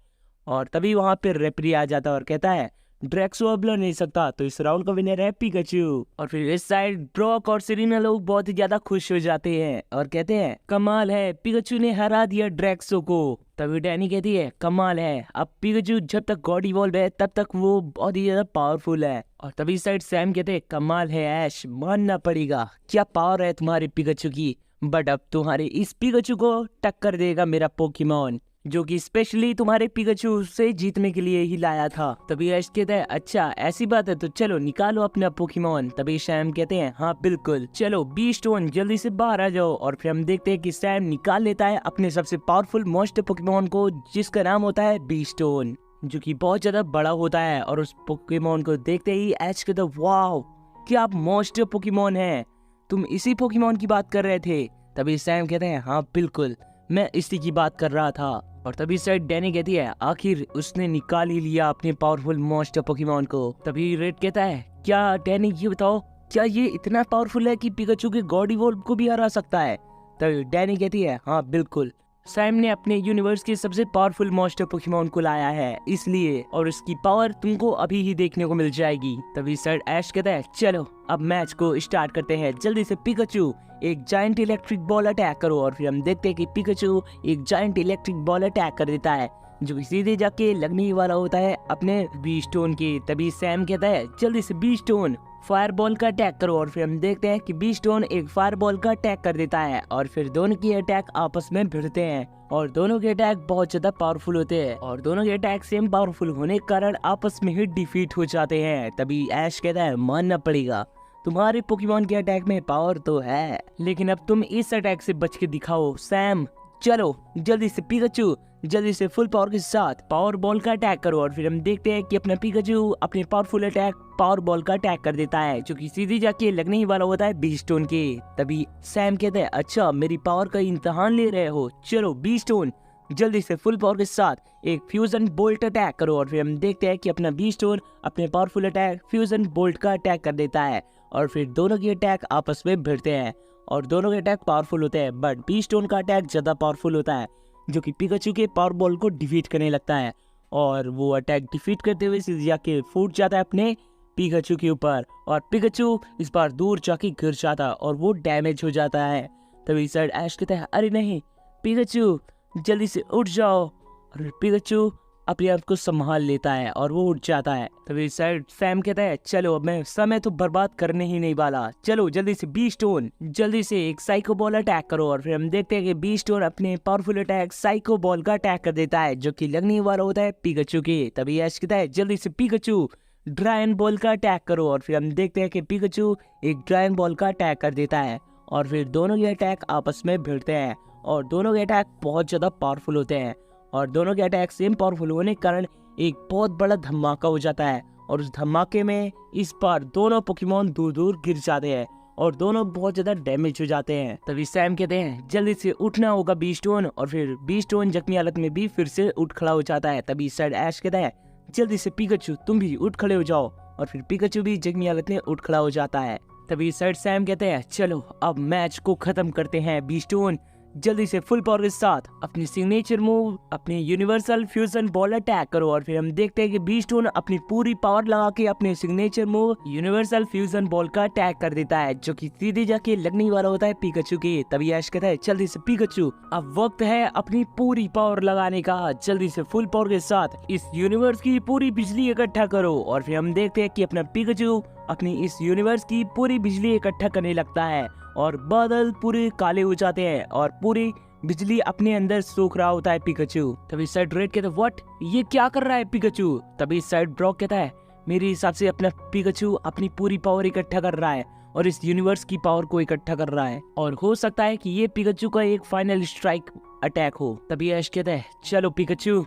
और तभी वहां पे रेफरी आ जाता है और कहता है ड्रैक्सो अब लड़ नहीं सकता, तो इस राउंड का विनर है पिकाचू। और फिर इस साइड ब्रॉक और सेरेना लोग बहुत ही ज्यादा खुश हो जाते हैं और कहते हैं कमाल है पिकाचू ने हरा दिया ड्रैक्सो को। तभी डैनी कहती है कमाल है, अब पिकाचू जब तक गॉड इवॉल्व है तब तक वो बहुत ही ज्यादा पावरफुल है। और तभी साइड सैम कहते हैं कमाल है ऐश, मानना पड़ेगा क्या पावर है तुम्हारे पिकाचू की, बट अब तुम्हारे इस पिकाचू को टक्कर देगा मेरा पोकेमॉन जो कि स्पेशली तुम्हारे पिकाचू से जीतने के लिए ही लाया था। तभी ऐश कहता है अच्छा ऐसी बात है तो चलो निकालो अपना पोकेमॉन। तभी सैम कहते हैं हाँ बिल्कुल चलो बी स्टोन जल्दी से बाहर आ जाओ। और फिर हम देखते हैं कि सैम निकाल लेता है अपने सबसे पावरफुल मोस्ट पोकेमॉन को जिसका नाम होता है बी स्टोन जो कि बहुत ज्यादा बड़ा होता है। और उस पोकेमॉन को देखते ही ऐश कहता है वाओ क्या आप मोस्ट पोकेमॉन है, तुम इसी पोकेमॉन की बात कर रहे थे। तभी सैम कहते हैं हाँ बिल्कुल मैं इसी की बात कर रहा था। और तभी साइड डैनी कहती है आखिर उसने निकाल ही लिया अपने पावरफुल मोस्ट पोकेमॉन को। तभी रेड कहता है क्या डैनी ये बताओ क्या ये इतना पावरफुल है कि पिकाचू के गॉड इवॉल्व को भी हरा सकता है। तभी डैनी कहती है हाँ बिल्कुल सैम ने अपने यूनिवर्स के सबसे पावरफुल मोस्ट पोकेमॉन को लाया है इसलिए, और उसकी पावर तुमको अभी ही देखने को मिल जाएगी। तभी साइड ऐश कहता है चलो अब मैच को स्टार्ट करते हैं, जल्दी से पिकाचू एक जायंट इलेक्ट्रिक बॉल अटैक करो। और फिर हम देखते हैं कि पिकाचू एक जायंट इलेक्ट्रिक बॉल अटैक कर देता है जो कि सीधे जाके लगने ही वाला होता है अपने बी स्टोन के। तभी सैम कहता है जल्दी से बी स्टोन फायर बॉल का अटैक करो, और फिर हम देखते हैं कि बी स्टोन एक फायर बॉल का अटैक कर देता है और फिर दोनों की अटैक आपस में भिड़ते हैं और दोनों के अटैक बहुत ज्यादा पावरफुल होते हैं और दोनों के अटैक सेम पावरफुल होने के कारण आपस में ही डिफीट हो जाते हैं। तभी ऐश कहता है मानना पड़ेगा, तुम्हारे पोकेमॉन के अटैक में पावर तो है, लेकिन अब तुम इस अटैक से बच के दिखाओ सैम। चलो जल्दी से पिकाचू, जल्दी से फुल पावर के साथ पावर बॉल का अटैक करो, और फिर हम देखते हैं कि अपना पिकाचू अपने पावरफुल अटैक पावर बॉल का अटैक कर देता है, जो कि सीधी जाके लगने ही वाला होता है बी स्टोन के। तभी सैम कहते हैं अच्छा मेरी पावर का इम्तिहान ले रहे हो, चलो बी स्टोन जल्दी से फुल पावर के साथ एक फ्यूजन बोल्ट अटैक करो, और फिर हम देखते हैं कि अपना बी स्टोन अपने पावरफुल अटैक फ्यूजन बोल्ट का अटैक कर देता है और फिर दोनों के अटैक आपस में भिड़ते हैं और दोनों के अटैक पावरफुल होते हैं, बट बी स्टोन का अटैक ज्यादा पावरफुल होता है, जो कि पिकाचू के पावर बॉल को डिफीट करने लगता है और वो अटैक डिफीट करते हुए सीधे जाके फूट जाता है अपने पिकाचू के ऊपर और पिकाचू इस बार दूर जाके गिर जाता है और वो डैमेज हो जाता है। तभी सर ऐश कहता है अरे नहीं पिकाचू जल्दी से उठ जाओ, और पिकाचू अपने आप को संभाल लेता है और वो उठ जाता है। तभी सर सैम कहता है चलो अब मैं समय तो बर्बाद करने ही नहीं वाला, चलो जल्दी से बी स्टोन जल्दी से एक साइको बॉल अटैक करो, और फिर हम देखते हैं कि बी स्टोन अपने पावरफुल अटैक साइको बॉल का अटैक कर देता है, जो कि लगने वाला होता है पिकाचू के। तभी ऐश कहता है जल्दी से पिकाचू ड्रैगन बॉल का अटैक करो, और फिर हम देखते हैं कि पिकाचू एक ड्रैगन बॉल का अटैक कर देता है और फिर दोनों के अटैक आपस में भिड़ते हैं और दोनों के अटैक बहुत ज्यादा पावरफुल होते हैं और दोनों के अटैक सेम पावरफुल होने के कारण एक बहुत बड़ा धमाका हो जाता है और उस धमाके में इस बार दोनों पोकेमॉन दूर दूर गिर जाते हैं और दोनों बहुत ज्यादा डैमेज हो जाते हैं। तभी सैम कहते हैं जल्दी से उठना होगा बी स्टोन, और फिर बी स्टोन जख्मी हालत में भी फिर से उठ खड़ा हो जाता है। तभी सर ऐश कहता है जल्दी से पिकाचू तुम भी उठ खड़े हो जाओ, और फिर पिकाचू भी जख्मी हालत में उठ खड़ा हो जाता है। तभी सर सैम कहते हैं चलो अब मैच को खत्म करते हैं, बी स्टोन जल्दी से फुल पावर के साथ अपनी सिग्नेचर मूव अपने यूनिवर्सल फ्यूजन बॉल अटैक करो, और फिर हम देखते हैं कि बी स्टोन अपनी पूरी पावर लगा के अपने signature move universal fusion ball का अटैक कर देता है, जो कि सीधे जाके लगने वाला होता है पिकाचू के। तभी ऐश कहता है जल्दी से पिकाचू अब वक्त है अपनी पूरी पावर लगाने का, जल्दी से फुल पावर के साथ इस यूनिवर्स की पूरी बिजली इकट्ठा करो, और फिर हम देखते हैं कि अपना पिकाचू अपनी इस यूनिवर्स की पूरी बिजली इकट्ठा करने लगता है और बादल पूरे काले हो जाते हैं और पूरी बिजली अपने अंदर सोख रहा होता है पिकाचू। तभी साइड रेड कहता है व्हाट ये क्या कर रहा है पिकाचू। तभी साइड ब्रॉक कहता है मेरे हिसाब से अपना पिकाचू अपनी पूरी पावर इकट्ठा कर रहा है और इस यूनिवर्स की पावर को इकट्ठा कर रहा है और हो सकता है कि ये पिकाचू का एक फाइनल स्ट्राइक अटैक हो। तभी ऐश कहता है चलो पिकाचू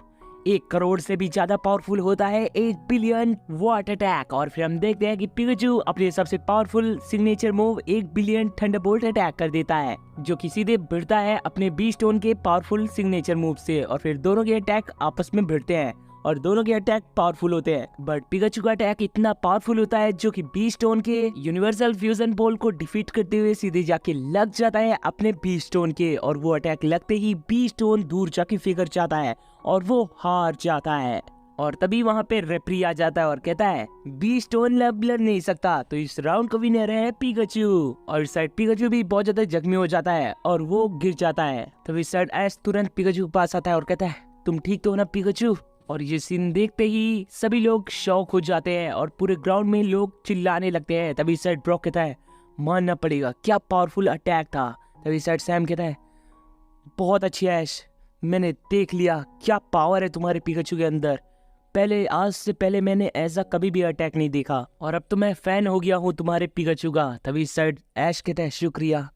1 करोड़ से भी ज्यादा पावरफुल होता है 1 बिलियन वॉट अटैक, और फिर हम देखते हैं कि पिकाचू अपने सबसे powerful signature move 1 billion Thunderbolt attack कर देता है, जो कि सीधे भिड़ता है अपने बी स्टोन के पावरफुल सिग्नेचर मूव से, और फिर दोनों के अटैक आपस में भिड़ते हैं और दोनों के अटैक पावरफुल होते हैं। बट पिकाचू का अटैक इतना पावरफुल होता है जो कि बी स्टोन के यूनिवर्सल फ्यूजन बॉल को डिफीट करते हुए सीधे जाके लग जाता है अपने बी स्टोन के, और वो अटैक लगते ही बी स्टोन दूर जाके फिगर जाता है और वो हार जाता है। और तभी वहाँ पे रेफरी आ जाता है और कहता है बी स्टोन अब लड़ नहीं सकता, तो इस राउंड का विनर है पिकाचू। और इस साइड पिकाचू भी बहुत ज्यादा जख्मी हो जाता है और वो गिर जाता है। तो इस साइड ऐश तुरंत पिकाचू के पास आता है और कहता है तुम ठीक तो हो ना पिकाचू। और ये सीन देखते ही सभी लोग शॉक हो जाते हैं और पूरे ग्राउंड में लोग चिल्लाने लगते हैं। तभी साइड ब्रॉक कहता है मानना पड़ेगा क्या पावरफुल अटैक था। तभी साइड सैम कहता है बहुत अच्छी ऐश, मैंने देख लिया क्या पावर है तुम्हारे पिकाचू के अंदर, पहले आज से पहले मैंने ऐसा कभी भी अटैक नहीं देखा और अब तो मैं फैन हो गया हूँ तुम्हारे पिकाचू का। तभी साइड ऐश कहता है शुक्रिया,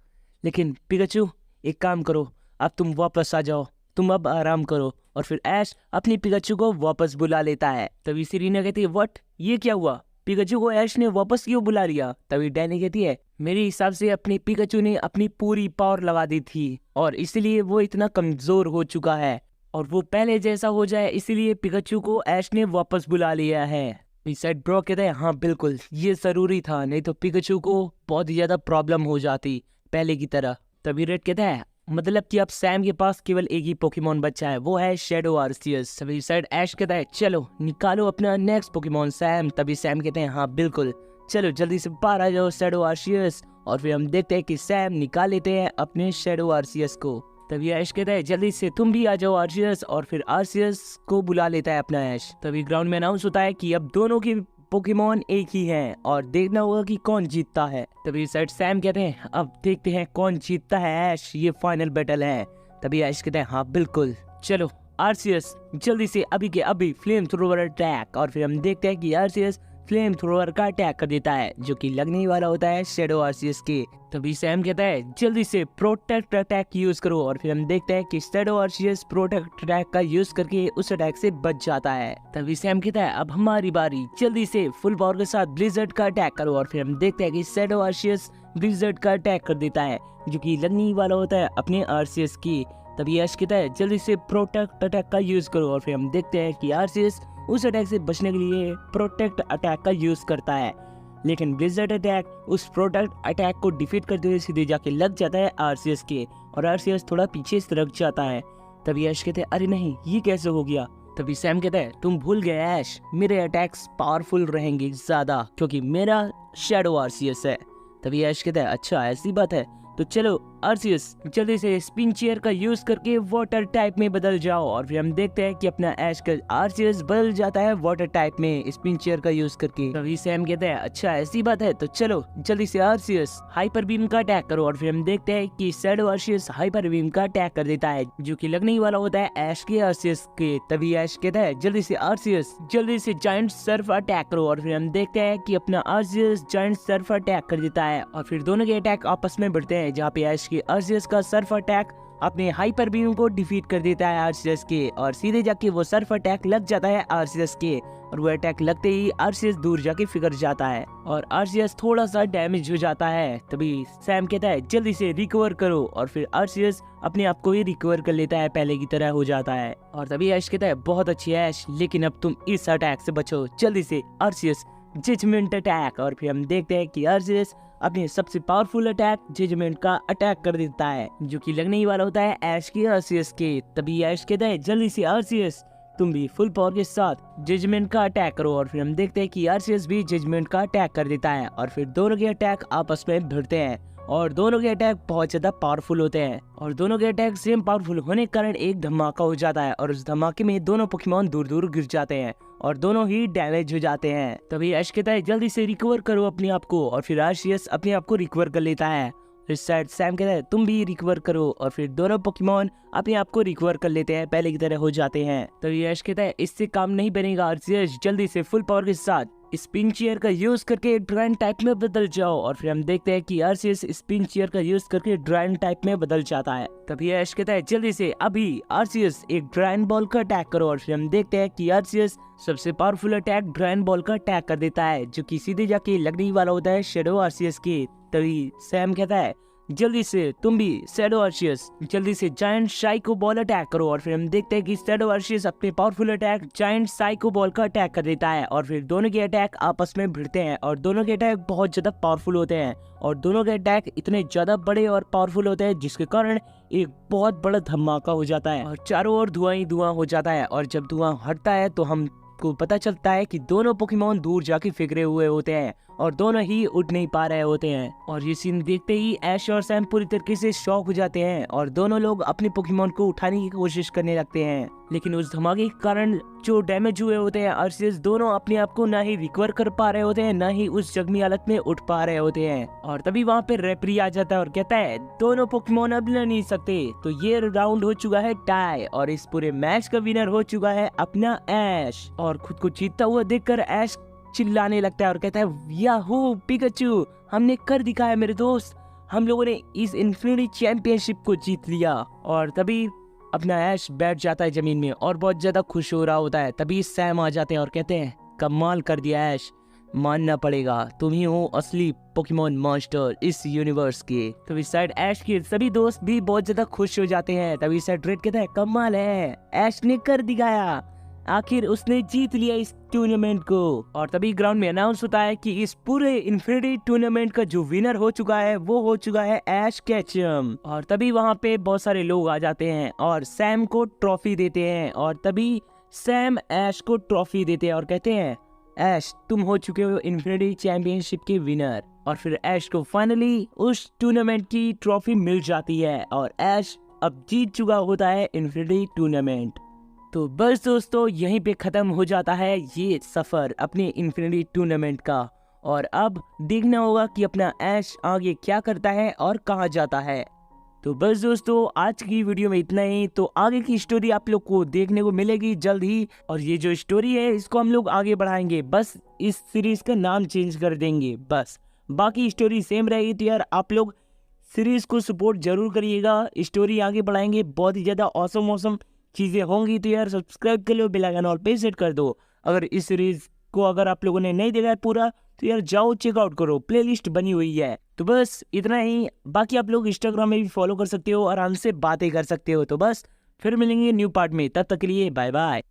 लेकिन पिकाचू एक काम करो अब तुम वापस आ जाओ, तुम अब आराम करो। और फिर ऐश अपनी पिकाचू को वापस बुला लेता है। तभी सीरीना कहती है व्हाट ये क्या हुआ, पिकाचू को ऐश ने वापस क्यों बुला लिया। तभी डैनी कहती है मेरे हिसाब से अपनी पिकाचू ने अपनी पूरी पावर लगा दी थी और इसलिए वो इतना कमजोर हो चुका है और वो पहले जैसा हो जाए, इसीलिए पिकाचू को ऐश ने वापस बुला लिया है। साइड ब्रो कहता है हाँ बिल्कुल ये जरूरी था, नहीं तो पिकाचू को बहुत ही ज्यादा प्रॉब्लम हो जाती पहले की तरह। तभी रेड कहता है मतलब कि अब सैम के पास केवल एक ही पोकेमॉन बचा है, वो है शैडो आर्सियस। तभी साइड ऐश कहता है चलो निकालो अपना नेक्स्ट पोकेमॉन सैम। तभी सैम कहते हैं हाँ बिल्कुल, चलो जल्दी से बाहर आ जाओ शैडो आर्सियस। और फिर हम देखते हैं कि सैम निकाल लेते हैं अपने शैडो आर्सियस को। तभी ऐश कहता है जल्दी से तुम भी आ जाओ आर्सियस, और फिर आर्सियस को बुला लेता है अपना ऐश। तभी ग्राउंड में अनाउंस होता है कि अब दोनों की पोकेमॉन एक ही हैं और देखना होगा कि कौन जीतता है। तभी साइड सैम कहते हैं अब देखते हैं कौन जीतता है ऐश, ये फाइनल बैटल है। तभी ऐश कहते हैं हाँ बिल्कुल, चलो आर्सियस जल्दी से अभी के अभी फ्लेम थ्रोवर अटैक। और फिर हम देखते हैं कि आर्सियस फ्लेम थ्रोवर का अटैक कर देता है जो कि लगने ही वाला होता है शैडो आर्सियस के। तभी सैम कहता है जल्दी से प्रोटेक्ट अटैक यूज करो, और फिर हम देखते हैं कि शैडो आर्सियस प्रोटेक्ट अटैक का यूज करके उस अटैक से बच जाता है। तभी सैम कहता है अब हमारी बारी, जल्दी से फुल पावर के साथ ब्लिज़र्ड का अटैक करो, और फिर हम देखते हैं कि शैडो आर्सियस ब्लिज़र्ड का अटैक कर देता है जो कि लगने ही वाला होता है अपने आर्सियस की। तभी ऐश कहता है जल्दी से प्रोटेक्ट अटैक का यूज करो, और फिर हम देखते हैं कि आर्सियस उस अटैक से बचने के लिए प्रोटेक्ट अटैक का यूज करता है, लेकिन ब्लिज़र्ड अटैक उस प्रोटेक्ट अटैक को डिफीट करते हुए सीधे जाके लग जाता है आर्सियस के, और आर्सियस थोड़ा पीछे सरक जाता है। तभी ऐश कहते हैं अरे नहीं ये कैसे हो गया। तभी सैम कहता है तुम भूल गए ऐश, मेरे अटैक्स पावरफुल रहेंगे ज्यादा क्योंकि मेरा शैडो आर्सियस है। तभी ऐश कहता है अच्छा ऐसी बात है, तो चलो आर्सियस जल्दी से स्पिन चेयर का यूज करके वाटर टाइप में बदल जाओ। और फिर हम देखते हैं कि अपना ऐश का आर्सियस बदल जाता है वाटर टाइप में स्पिन चेयर का यूज करके। तभी सैम कहते हैं अच्छा ऐसी बात है, तो चलो जल्दी से आर्सियस हाइपर बीम का अटैक करो। और फिर हम देखते हैं कि शैडो आर्सियस हाइपर बीम का अटैक कर देता है जो कि लगने ही वाला होता है ऐश के आर्सियस के। तभी ऐश कहता है जल्दी से आर्सियस जल्दी से जायंट सर्फ अटैक करो, और फिर हम देखते हैं कि अपना आर्सियस जायंट सर्फ अटैक कर देता है, और फिर दोनों के अटैक आपस में बढ़ते हैं जहाँ पे ऐश की आर्सियस का सर्फ अटैक अपने हाइपर बीम को डिफीट कर देता है आर्सियस के, और सीधे जाके वो सर्फ अटैक लग जाता है आर्सियस के, और वो अटैक लगते ही आर्सियस दूर जाके फिगर जाता है और आर्सियस थोड़ा सा डैमेज हो जाता है। तभी सैम कहता है जल्दी से रिकवर करो, और फिर आर्सियस अपने आप को ही रिकवर कर लेता है, पहले की तरह हो जाता है। और तभी ऐश कहता है बहुत अच्छी ऐश, लेकिन अब तुम इस अटैक से बचो, जल्दी से आर्सियस जजमेंट अटैक। और फिर हम देखते हैं कि आर्सियस अपने सबसे पावरफुल अटैक जजमेंट का अटैक कर देता है जो कि लगने ही वाला होता है ऐश के आर्सियस के। तभी ऐश कहता है जल्दी से आर्सियस तुम भी फुल पावर के साथ जजमेंट का अटैक करो, और फिर हम देखते हैं कि आर्सियस भी जजमेंट का अटैक कर देता है, और फिर दोनों के अटैक आपस में भिड़ते हैं और दोनों के अटैक बहुत ज्यादा पावरफुल होते हैं, और दोनों के अटैक सेम पावरफुल होने के कारण एक धमाका हो जाता है, और उस धमाके में दोनों पोकेमॉन दूर दूर गिर जाते हैं और दोनों ही डैमेज हो जाते हैं। तभी ऐश कहता है जल्दी से रिकवर करो अपने आप को, और फिर आर्सियस अपने आप को रिकवर कर लेता है। इस साइड सैम कहता है तुम भी रिकवर करो, और फिर दोनों पोकेमॉन अपने आप को रिकवर कर लेते हैं, पहले की तरह हो जाते हैं। तभी ऐश कहता है इससे काम नहीं बनेगा आर्सियस, जल्दी से फुल पावर के साथ स्पिन चेयर का यूज करके ड्रैगन टाइप में बदल जाओ। और फिर हम देखते हैं कि आर्सियस स्पिन चेयर का यूज करके ड्रैगन टाइप में बदल जाता है। तभी ऐश कहता है जल्दी से अभी आर्सियस एक ड्रैगन बॉल का अटैक करो, और फिर हम देखते हैं कि आर्सियस सबसे पावरफुल अटैक ड्रैगन बॉल का अटैक कर देता है जो कि सीधे जाके लगने वाला होता है शैडो आर्सियस के। तभी सैम कहता है जल्दी से तुम भी शैडो आर्सियस जल्दी से जायंट साइको बॉल अटैक करो, और फिर हम देखते हैं कि शैडो आर्सियस अपने powerful attack giant psycho ball का अटैक कर देता है, और फिर दोनों के अटैक आपस में भिड़ते हैं और दोनों के अटैक बहुत ज्यादा पावरफुल होते हैं, और दोनों के अटैक इतने ज्यादा बड़े और पावरफुल होते हैं जिसके कारण एक बहुत बड़ा धमाका हो जाता है और चारों ओर धुआं ही धुआं हो जाता है। और जब धुआं हटता है तो हम को पता चलता है कि दोनों पोकेमॉन दूर जाके फिगरे हुए होते हैं और दोनों ही उड़ नहीं पा रहे होते हैं। और ये सीन देखते ही ऐश और सैम पूरी तरीके से शॉक हो जाते हैं और दोनों लोग अपने पोकेमॉन को उठाने की कोशिश करने लगते हैं, लेकिन उस धमाके के कारण जो डैमेज हुए होते हैं आर्सियस दोनों अपने आप को ना ही रिकवर कर पा रहे होते हैं, ना ही उस जख्मी हालत में उठ पा रहे होते हैं। और तभी वहाँ पे रेफरी आ जाता है और कहता है दोनों पोकेमॉन अब लड़ नहीं सकते, तो ये राउंड हो चुका है टाई और इस पूरे मैच का विनर हो चुका है अपना ऐश। और खुद को जीतता हुआ देखकर ऐश चिल्लाने लगता है और कहता है याहू पिकाचू, हमने कर दिखाया मेरे दोस्त, हम लोगों ने इस इन्फिनिटी चैंपियनशिप को जीत लिया। और तभी अपना ऐश बैठ जाता है जमीन में और बहुत ज्यादा खुश हो रहा होता है। तभी सैम आ जाते हैं और कहते हैं कमाल कर दिया ऐश, मानना पड़ेगा तुम ही हो असली पोकेमॉन मास्टर इस यूनिवर्स के। तभी साइड ऐश के सभी दोस्त भी बहुत ज्यादा खुश हो जाते हैं। तभी साइड रेड कहता है कमाल है, ऐश ने कर दिखाया, आखिर उसने जीत लिया इस टूर्नामेंट को। और तभी ग्राउंड में अनाउंस होता है कि इस पूरे इन्फिनिटी टूर्नामेंट का जो विनर हो चुका है वो हो चुका है ऐश केचम। और तभी वहाँ पे बहुत सारे लोग आ जाते हैं और सैम को ट्रॉफी देते हैं। और तभी सैम ऐश को ट्रॉफी देते हैं और कहते हैं ऐश तुम हो चुके हो इन्फिनिटी चैंपियनशिप के विनर। और फिर ऐश को फाइनली उस टूर्नामेंट की ट्रॉफी मिल जाती है और ऐश अब जीत चुका होता है इन्फिनिटी टूर्नामेंट। तो बस दोस्तों यहीं पे ख़त्म हो जाता है ये सफ़र अपने इन्फिनिटी टूर्नामेंट का, और अब देखना होगा कि अपना ऐश आगे क्या करता है और कहाँ जाता है। तो बस दोस्तों आज की वीडियो में इतना ही। तो आगे की स्टोरी आप लोग को देखने को मिलेगी जल्द ही, और ये जो स्टोरी है इसको हम लोग आगे बढ़ाएंगे, बस इस सीरीज का नाम चेंज कर देंगे बस, बाकी स्टोरी सेम रहेगी। तो यार आप लोग सीरीज को सपोर्ट जरूर करिएगा, स्टोरी आगे बढ़ाएंगे, बहुत ही ज़्यादा औसम चीज़ें होंगी। तो यार सब्सक्राइब कर लो, बेल आइकन ऑल पे सेट कर दो। अगर इस सीरीज को अगर आप लोगों ने नहीं देखा है पूरा तो यार जाओ चेकआउट करो, प्लेलिस्ट बनी हुई है। तो बस इतना ही, बाकी आप लोग इंस्टाग्राम में भी फॉलो कर सकते हो, आराम से बातें कर सकते हो। तो बस फिर मिलेंगे न्यू पार्ट में, तब तक के लिए बाय बाय।